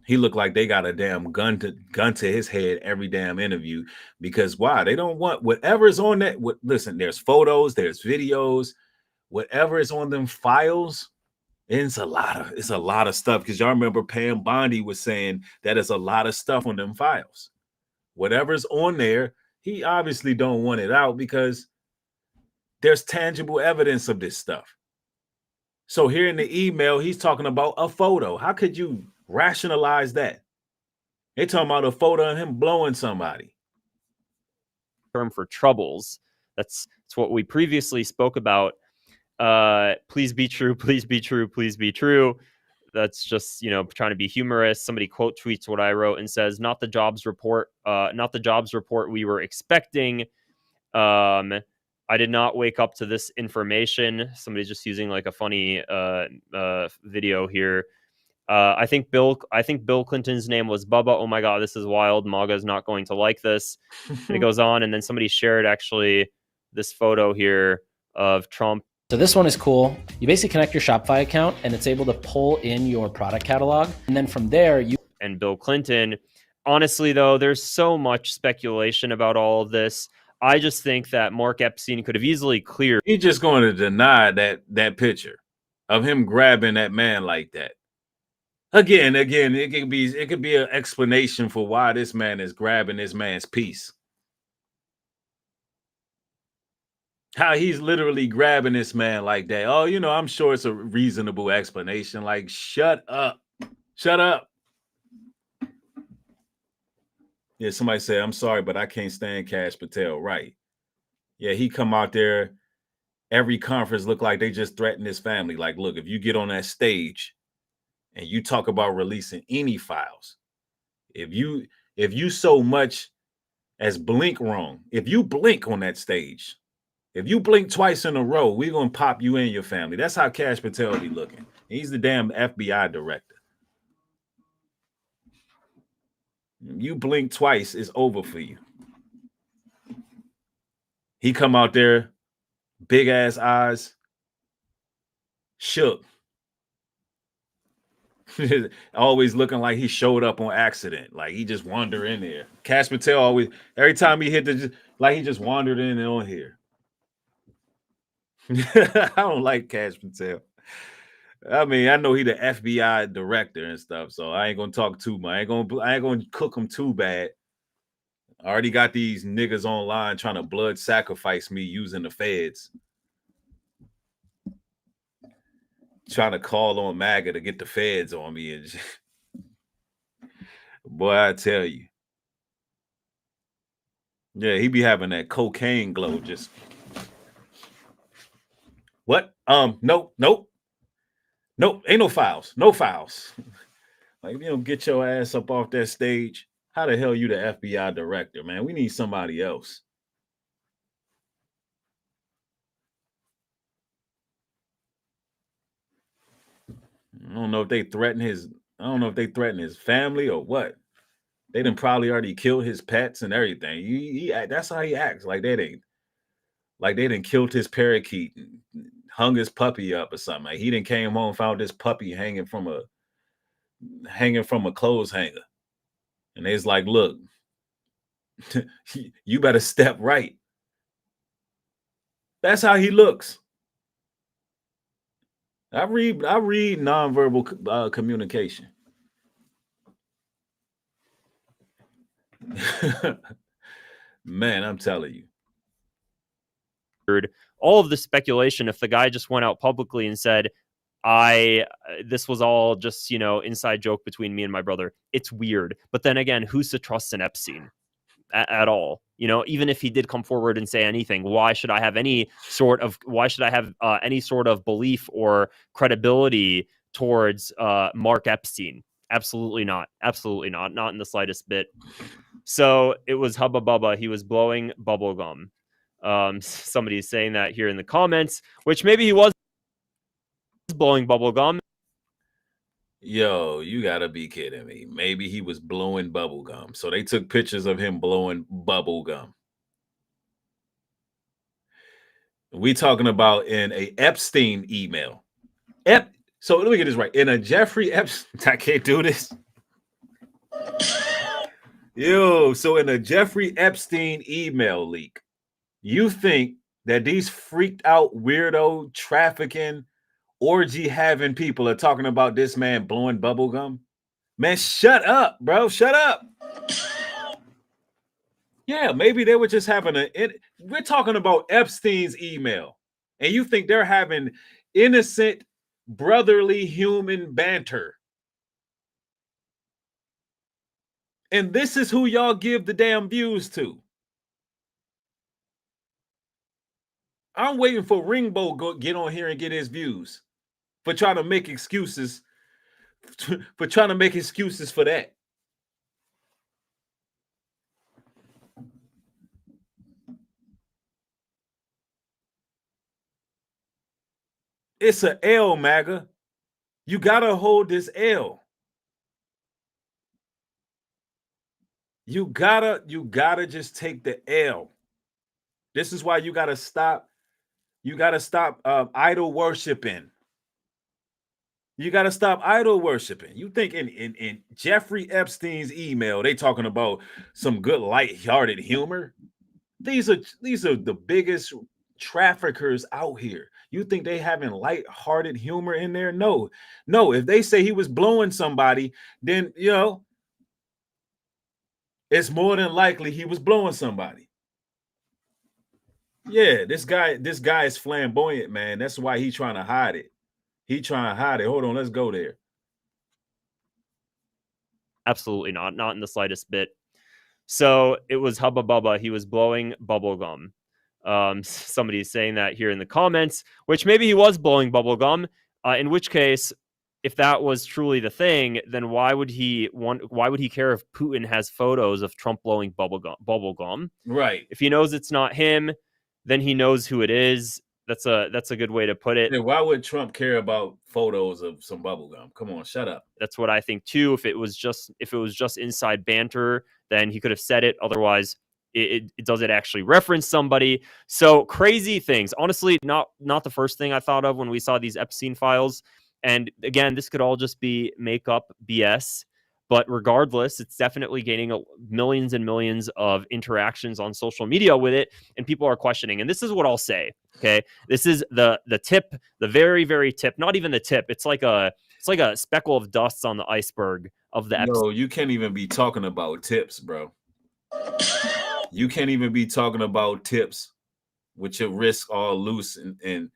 He looked like they got a damn gun to his head every damn interview. Because why? They don't want whatever's on that. Listen, there's photos, there's videos, whatever is on them files. It's a lot of stuff. Because y'all remember Pam Bondi was saying that there's a lot of stuff on them files. Whatever's on there, he obviously don't want it out because there's tangible evidence of this stuff. So here in the email, he's talking about a photo. How could you rationalize that? They're talking about a photo of him blowing somebody. Term for troubles. That's what we previously spoke about. Please be true, please be true, please be true. That's just, trying to be humorous. Somebody quote tweets what I wrote and says, not the jobs report we were expecting. I did not wake up to this information. Somebody's just using like a funny video here. I think Bill Clinton's name was Bubba. Oh my God, this is wild. MAGA is not going to like this. And it goes on, and then somebody shared actually this photo here of Trump. So this one is cool. You basically connect your Shopify account and it's able to pull in your product catalog. And then from there, and Bill Clinton. Honestly, though, there's so much speculation about all of this. I just think that Mark Epstein could have easily cleared. He's just going to deny that picture of him grabbing that man like that. Again, it could be an explanation for why this man is grabbing this man's piece. How he's literally grabbing this man like that. Oh, I'm sure it's a reasonable explanation. Like, shut up. Shut up. Yeah, somebody said, I'm sorry, but I can't stand Kash Patel. Right. Yeah, he come out there. Every conference look like they just threaten his family. Like, look, if you get on that stage and you talk about releasing any files, if you so much as blink wrong, if you blink on that stage, if you blink twice in a row, we're going to pop you and your family. That's how Kash Patel be looking. He's the damn FBI director. You blink twice, it's over for you. He come out there, big ass eyes, shook. Always looking like he showed up on accident. Like he just wandered in there. Kash Patel always, every time he hit like he just wandered in and on here. I don't like Kash Patel. I mean, I know he the FBI director and stuff, so I ain't gonna talk too much. I ain't gonna cook him too bad. I already got these niggas online trying to blood sacrifice me using the feds. Trying to call on MAGA to get the feds on me. And boy, I tell you. Yeah, he be having that cocaine glow. Just what? Nope. Ain't no files. No files. Like, if you don't get your ass up off that stage, how the hell you the FBI director, man? We need somebody else. I don't know if they threaten his family or what. They done probably already killed his pets and everything. That's how he acts. Like they done killed his parakeet and hung his puppy up or something. Like he done came home, found this puppy hanging from a clothes hanger. And they's like, look, you better step right. That's how he looks. I read nonverbal communication. Man, I'm telling you. All of the speculation, if the guy just went out publicly and said, this was all just, inside joke between me and my brother, it's weird. But then again, who's to trust an Epstein at all? Even if he did come forward and say anything, why should I have any sort of belief or credibility towards Mark Epstein? Absolutely not. Absolutely not. Not in the slightest bit. So it was Hubba Bubba. He was blowing bubble gum. Somebody's saying that here in the comments, which maybe he was blowing bubble gum. Yo, you gotta be kidding me. Maybe he was blowing bubble gum. So they took pictures of him blowing bubble gum. We talking about in a Epstein email. So let me get this right. In a Jeffrey Epstein, I can't do this. So in a Jeffrey Epstein email leak, you think that these freaked out weirdo trafficking orgy having people are talking about this man blowing bubble gum? Man, shut up, bro. Shut up. Yeah, maybe they were just having we're talking about Epstein's email, and you think they're having innocent, brotherly human banter. And this is who y'all give the damn views to. I'm waiting for Ringbo go get on here and get his views for trying to make excuses for that. It's a L, MAGA. You gotta hold this L. You gotta just take the L. This is why you gotta stop. You gotta stop idol worshiping. You gotta stop idol worshiping. You think in Jeffrey Epstein's email they talking about some good light-hearted humor? These are the biggest traffickers out here. You think they having light-hearted humor in there? No. If they say he was blowing somebody, then it's more than likely he was blowing somebody. Yeah, this guy is flamboyant, man. That's why he's trying to hide it. Hold on, let's go there. Absolutely not. Not in the slightest bit. So it was Hubba Bubba. He was blowing bubble gum. Somebody's saying that here in the comments, which maybe he was blowing bubble gum. In which case, if that was truly the thing, then why would he care if Putin has photos of Trump blowing bubble gum? Right. If he knows it's not him, then he knows who it is. That's a good way to put it. And why would Trump care about photos of some bubble gum? Come on, shut up. That's what I think too. If it was just inside banter, then he could have said it. Otherwise, it does it actually reference somebody? So crazy things. Honestly, not the first thing I thought of when we saw these Epstein files. And again, this could all just be makeup BS. But regardless, it's definitely gaining millions and millions of interactions on social media with it, and people are questioning. And this is what I'll say. Okay, this is the tip, the very, very tip. Not even the tip. It's like a speckle of dust on the iceberg of the episode. No, you can't even be talking about tips, bro. You can't even be talking about tips with your wrists all loose and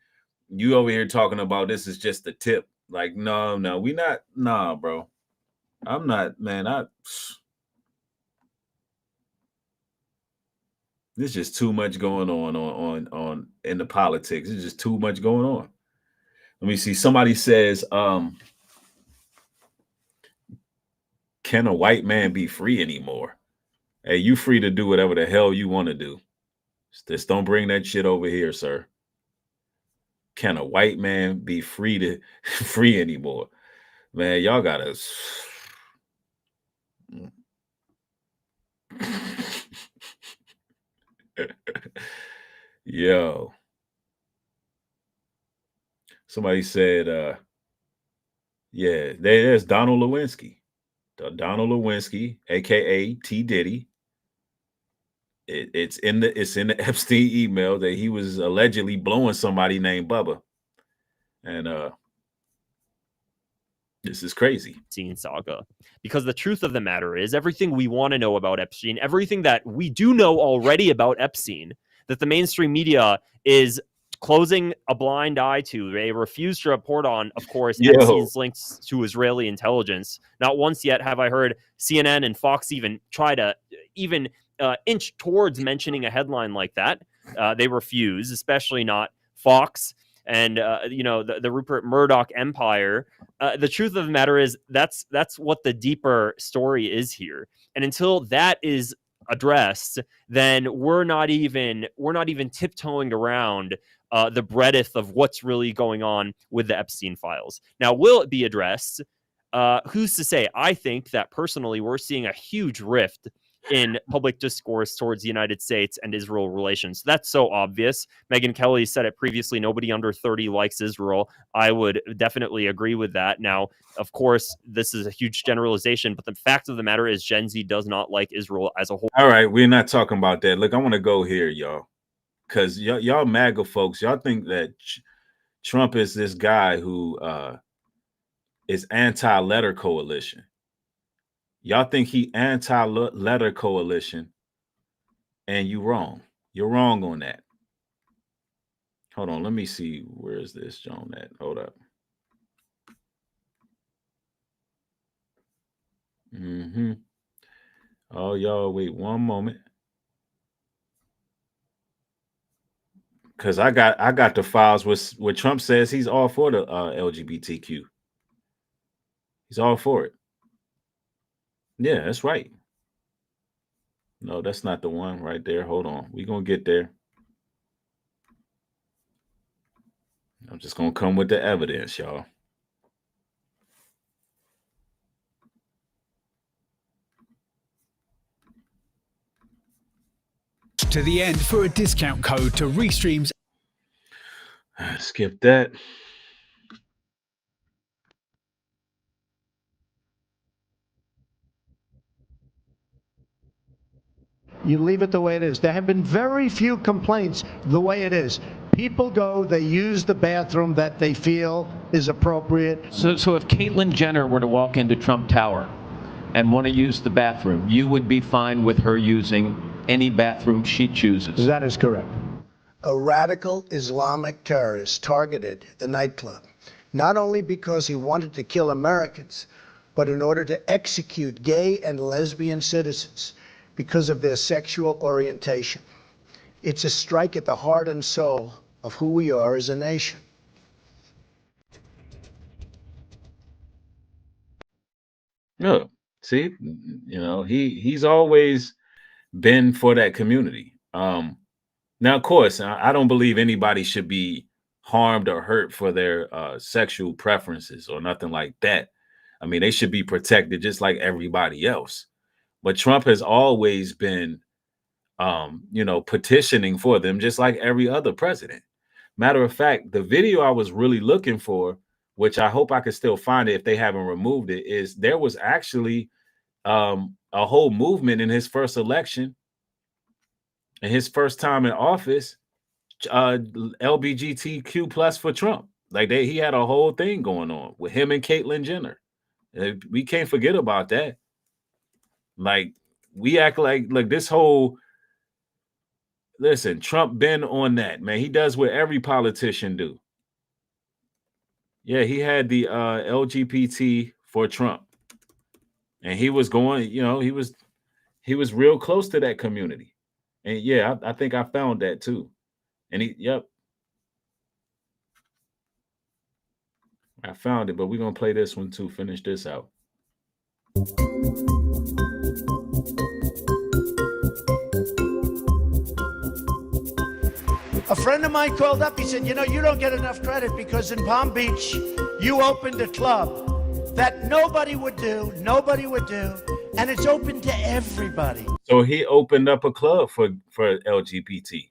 you over here talking about this is just the tip. Like, no, we not, nah, bro. I'm not, man. There's just too much going on in the politics. There's just too much going on. Let me see. Somebody says, can a white man be free anymore? Hey, you free to do whatever the hell you want to do. Just don't bring that shit over here, sir. Can a white man be free anymore? Man, y'all gotta yo. Somebody said, yeah, there's Donald Lewinsky. Donald Lewinsky, aka T. Diddy. It's in the Epstein email that he was allegedly blowing somebody named Bubba. And this is crazy. Epstein saga. Because the truth of the matter is, everything we want to know about Epstein, everything that we do know already about Epstein, that the mainstream media is closing a blind eye to. They refuse to report on, of course, Epstein's links to Israeli intelligence. Not once yet have I heard CNN and Fox even try to inch towards mentioning a headline like that. They refuse, especially not Fox and the Rupert Murdoch empire. The truth of the matter is that's what the deeper story is here. And until that is addressed, then we're not even tiptoeing around the breadth of what's really going on with the Epstein files. Now, will it be addressed? Who's to say? I think that personally, we're seeing a huge rift in public discourse towards the United States and Israel relations. That's so obvious. Megyn Kelly said it previously, nobody under 30 likes Israel. I would definitely agree with that. Now, of course, this is a huge generalization, but the fact of the matter is Gen Z does not like Israel as a whole. All right, we're not talking about that. Look, I want to go here, y'all, because y'all MAGA folks, y'all think that Trump is this guy who is anti-letter coalition. Y'all think he anti-letter coalition, and you wrong. You're wrong on that. Hold on, let me see. Where is this John at? Hold up. Oh, y'all, wait one moment. Because I got the files where Trump says he's all for the LGBTQ. He's all for it. Yeah, that's right. No, that's not the one right there. Hold on. We're going to get there. I'm just going to come with the evidence, y'all. To the end for a discount code to Restream's. Skip that. You leave it the way it is. There have been very few complaints the way it is. People go, they use the bathroom that they feel is appropriate. So if Caitlyn Jenner were to walk into Trump Tower and want to use the bathroom, you would be fine with her using any bathroom she chooses? That is correct. A radical Islamic terrorist targeted the nightclub, not only because he wanted to kill Americans, but in order to execute gay and lesbian citizens because of their sexual orientation. It's a strike at the heart and soul of who we are as a nation. Yeah, see, he's always been for that community. Now, of course, I don't believe anybody should be harmed or hurt for their sexual preferences or nothing like that. I mean, they should be protected just like everybody else. But Trump has always been, petitioning for them just like every other president. Matter of fact, the video I was really looking for, which I hope I can still find it if they haven't removed it, is there was actually a whole movement in his first election, in his first time in office, LGBTQ plus for Trump. Like he had a whole thing going on with him and Caitlyn Jenner. We can't forget about that. Like we act like this whole Listen, Trump been on that, man. He does what every politician do. Yeah, he had the LGBT for Trump. And he was going, he was real close to that community. And yeah, I think I found that too. And I found it, but we're gonna play this one too. Finish this out. A friend of mine called up. He said, you know, you don't get enough credit because in Palm Beach, you opened a club that nobody would do, and it's open to everybody. So he opened up a club for LGBT.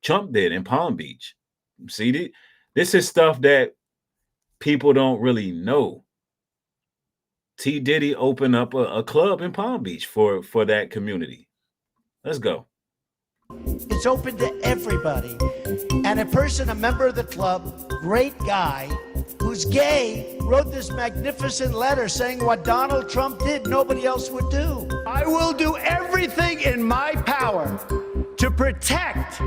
Trump did in Palm Beach. See, this is stuff that people don't really know. T. Diddy opened up a club in Palm Beach for that community. Let's go. It's open to everybody. And a person, a member of the club, great guy, who's gay, wrote this magnificent letter saying what Donald Trump did, nobody else would do. I will do everything in my power to protect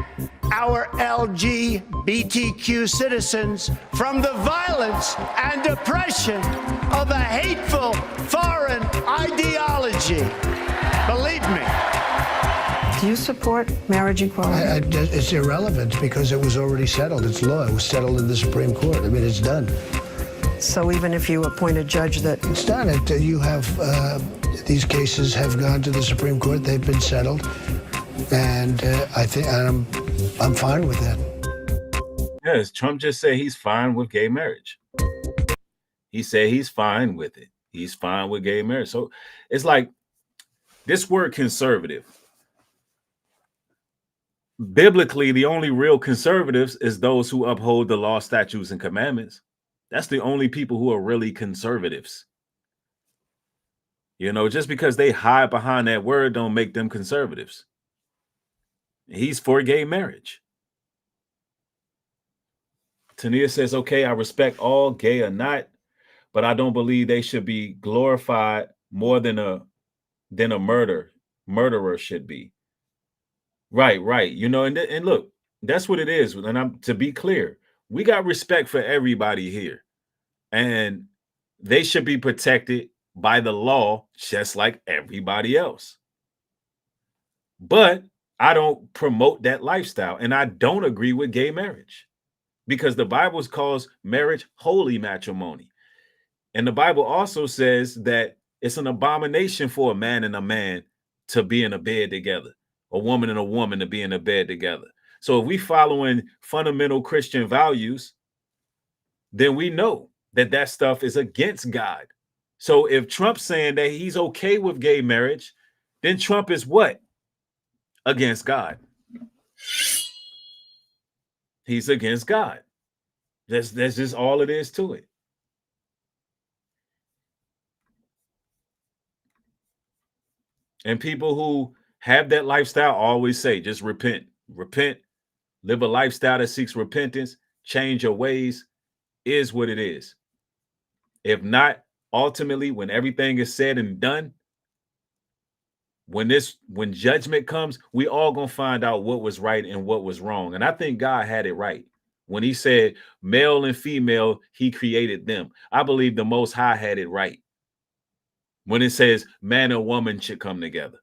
our LGBTQ citizens from the violence and oppression of a hateful foreign ideology. Believe me. Do you support marriage equality? It's irrelevant because it was already settled. It's law. It was settled in the Supreme Court. I mean, it's done. So even if you appoint a judge that... It's done. You have, these cases have gone to the Supreme Court. They've been settled. And I think I'm fine with that. Yes, Trump just said he's fine with gay marriage. He said he's fine with it. He's fine with gay marriage. So it's like this word conservative. Biblically, the only real conservatives is those who uphold the law, statutes, and commandments. That's the only people who are really conservatives. You know, just because they hide behind that word don't make them conservatives. He's for gay marriage. Tania says, okay, I respect all, gay or not, but I don't believe they should be glorified more than a murderer should be. Right. You know, and look, that's what it is. And to be clear, we got respect for everybody here. And they should be protected by the law, just like everybody else. But I don't promote that lifestyle. And I don't agree with gay marriage because the Bible calls marriage holy matrimony. And the Bible also says that it's an abomination for a man and a man to be in a bed together. A woman and a woman to be in a bed together. So if we following fundamental Christian values, then we know that stuff is against God. So if Trump's saying that he's okay with gay marriage, then Trump is what? Against God. He's against God. That's just all it is to it. And people who have that lifestyle always say, just repent, live a lifestyle that seeks repentance, change your ways, is what it is. If not, ultimately, when everything is said and done, when judgment comes, we all gonna find out what was right and what was wrong. And I think God had it right. When he said male and female, he created them. I believe the Most High had it right. When it says man and woman should come together.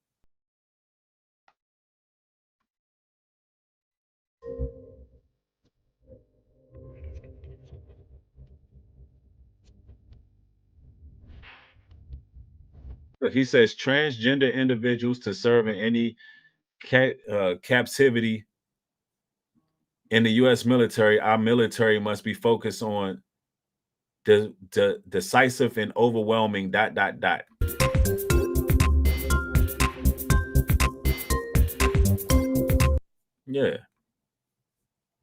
He says transgender individuals to serve in any captivity in the U.S. military. Our military must be focused on the decisive and overwhelming ... Yeah.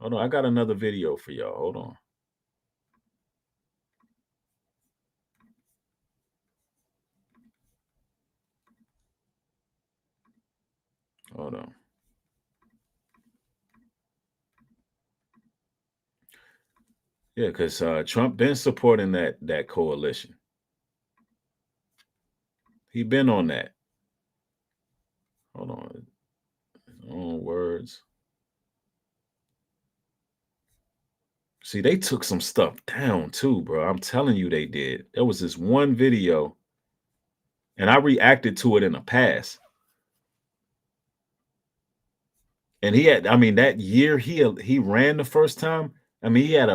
Hold on. I got another video for y'all. Hold on. Hold on. Yeah, because Trump been supporting that coalition. He been on that. Hold on. His own words. See, they took some stuff down too, bro. I'm telling you they did. There was this one video, and I reacted to it in the past. And he had, I mean, that year he ran the first time. I mean, he had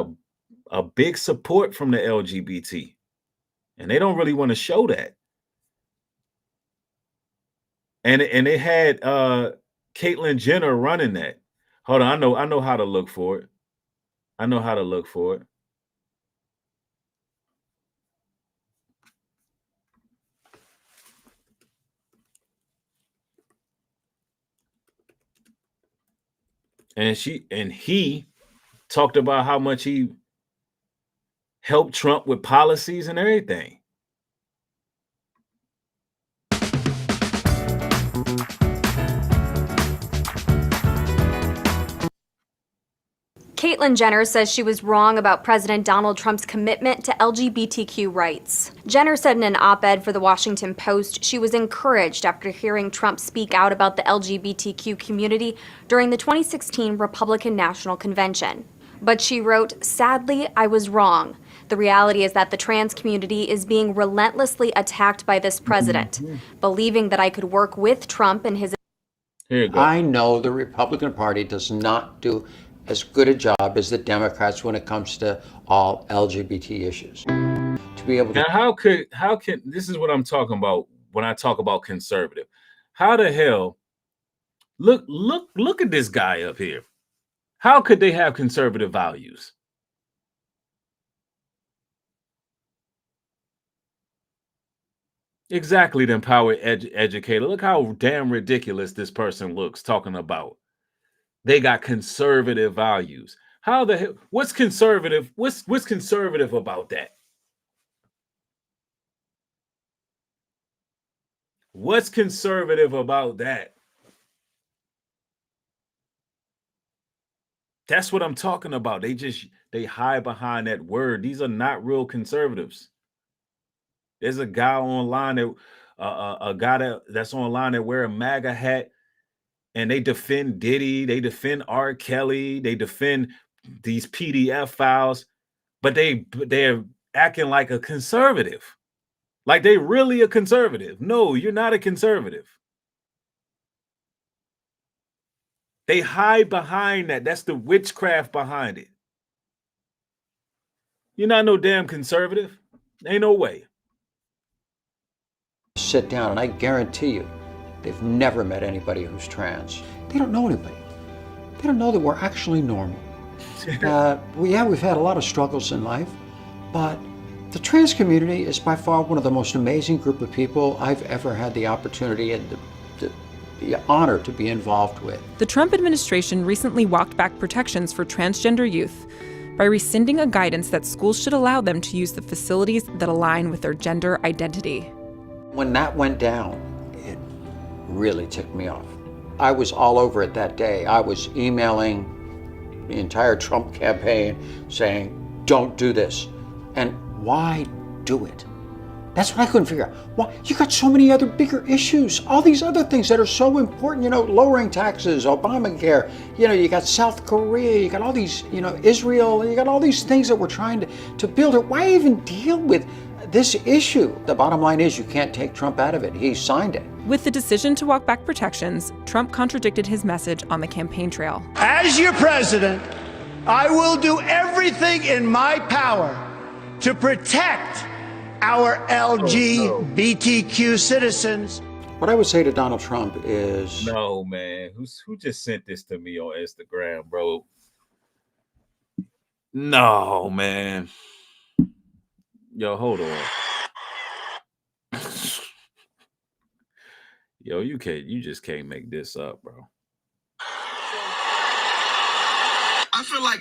a big support from the LGBT. And they don't really want to show that. And they had Caitlyn Jenner running that. Hold on, I know how to look for it. I know how to look for it. And he talked about how much he helped Trump with policies and everything. Caitlyn Jenner says she was wrong about President Donald Trump's commitment to LGBTQ rights. Jenner said in an op-ed for the Washington Post she was encouraged after hearing Trump speak out about the LGBTQ community during the 2016 Republican National Convention. But she wrote, "Sadly, I was wrong. The reality is that the trans community is being relentlessly attacked by this president. Believing that I could work with Trump and his..." Here you go. I know the Republican Party does not do as good a job as the Democrats when it comes to all LGBT issues. To be able to... Now, how can this is what I'm talking about when I talk about conservative. How the hell look at this guy up here. How could they have conservative values? Exactly, the empowered educator. Look how damn ridiculous this person looks talking about. They got conservative values. How the hell? What's conservative? What's conservative about that? What's conservative about that? That's what I'm talking about. They hide behind that word. These are not real conservatives. There's a guy online that a guy that's online that wear a MAGA hat, and they defend Diddy, they defend R. Kelly, they defend these PDF files, but they're acting like a conservative. Like they really a conservative. No, you're not a conservative. They hide behind that. That's the witchcraft behind it. You're not no damn conservative. Ain't no way. Sit down, and I guarantee you, they've never met anybody who's trans. They don't know anybody. They don't know that we're actually normal. We've had a lot of struggles in life, but the trans community is by far one of the most amazing group of people I've ever had the opportunity and the honor to be involved with. The Trump administration recently walked back protections for transgender youth by rescinding a guidance that schools should allow them to use the facilities that align with their gender identity. When that went down, it really ticked me off. I was all over it that day. I was emailing the entire Trump campaign saying, don't do this. And why do it? That's what I couldn't figure out. Why? You got so many other bigger issues, all these other things that are so important, lowering taxes, Obamacare, you got South Korea, you got all these, Israel, you got all these things that we're trying to build. Why even deal with this issue? The bottom line is you can't take Trump out of it. He signed it. With the decision to walk back protections, Trump contradicted his message on the campaign trail. As your president, I will do everything in my power to protect our LGBTQ citizens. What I would say to Donald Trump is... No, man. Who just sent this to me on Instagram, bro? No, man. Yo, hold on. Yo, you just can't make this up, bro. I feel like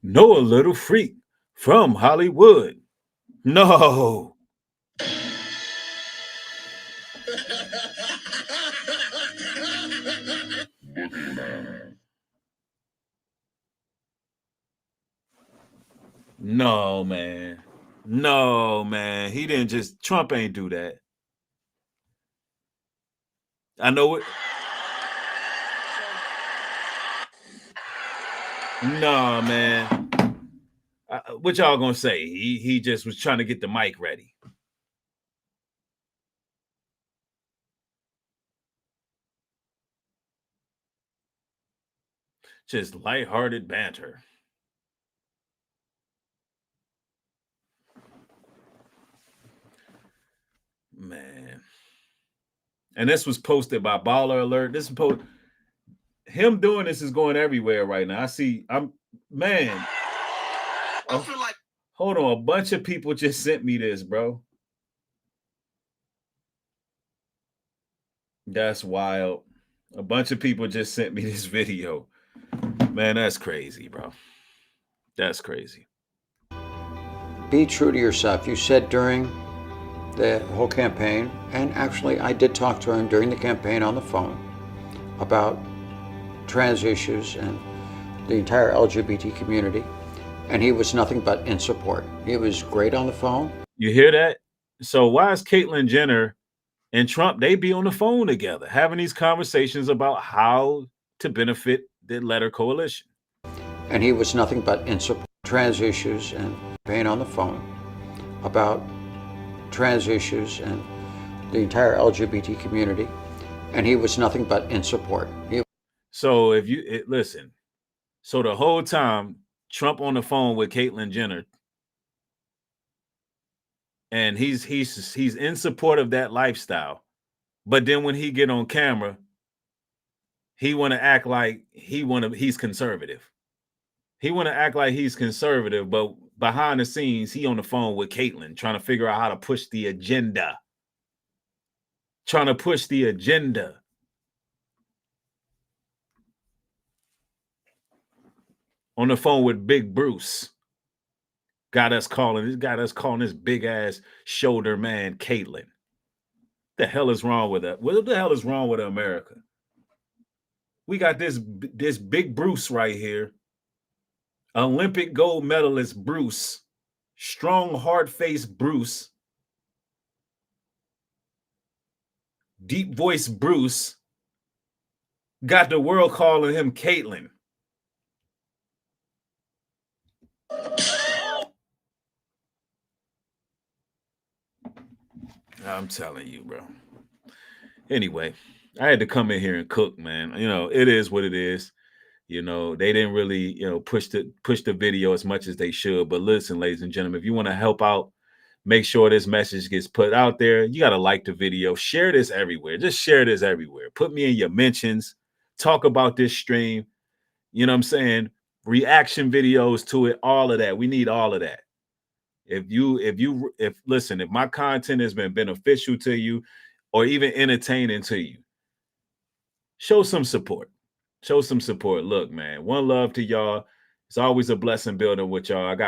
Know a little freak from Hollywood. No. No, man. No, man. He didn't just, Trump ain't do that. I know it. No, man. What y'all gonna say? He just was trying to get the mic ready. Just lighthearted banter. Man. And this was posted by Baller Alert. This is him doing this is going everywhere right now. Man. I feel like Hold on, a bunch of people just sent me this, bro. That's wild. A bunch of people just sent me this video. Man, that's crazy, bro. That's crazy. Be true to yourself. You said during the whole campaign, and actually I did talk to him during the campaign on the phone about trans issues and the entire LGBT community, and he was nothing but in support. He was great on the phone. You hear that? So why is Caitlyn Jenner and Trump, they be on the phone together, having these conversations about how to benefit the letter coalition? And he was nothing but in support. Trans issues and campaign on the phone about trans issues and the entire LGBT community, and he was nothing but in support. So if you listen, so the whole time Trump on the phone with Caitlyn Jenner, and he's in support of that lifestyle, but then when he get on camera, he want to act like he's conservative. He want to act like he's conservative, but behind the scenes, he on the phone with Caitlyn trying to figure out how to push the agenda. Trying to push the agenda. On the phone with Big Bruce. Got us calling this big ass shoulder man Caitlyn. The hell is wrong with that? What the hell is wrong with America? We got this big Bruce right here. Olympic gold medalist Bruce. Strong, hard-faced Bruce. Deep voice Bruce. Got the world calling him Caitlyn. I'm telling you, bro. Anyway, I had to come in here and cook, man. You know, it is what it is. You know, they didn't really, push the video as much as they should. But listen, ladies and gentlemen, if you want to help out, make sure this message gets put out there. You got to like the video, share this everywhere. Just share this everywhere. Put me in your mentions. Talk about this stream. You know what I'm saying? Reaction videos to it, all of that. We need all of that. If my content has been beneficial to you or even entertaining to you, show some support. Show some support. Look, man, one love to y'all. It's always a blessing building with y'all. I got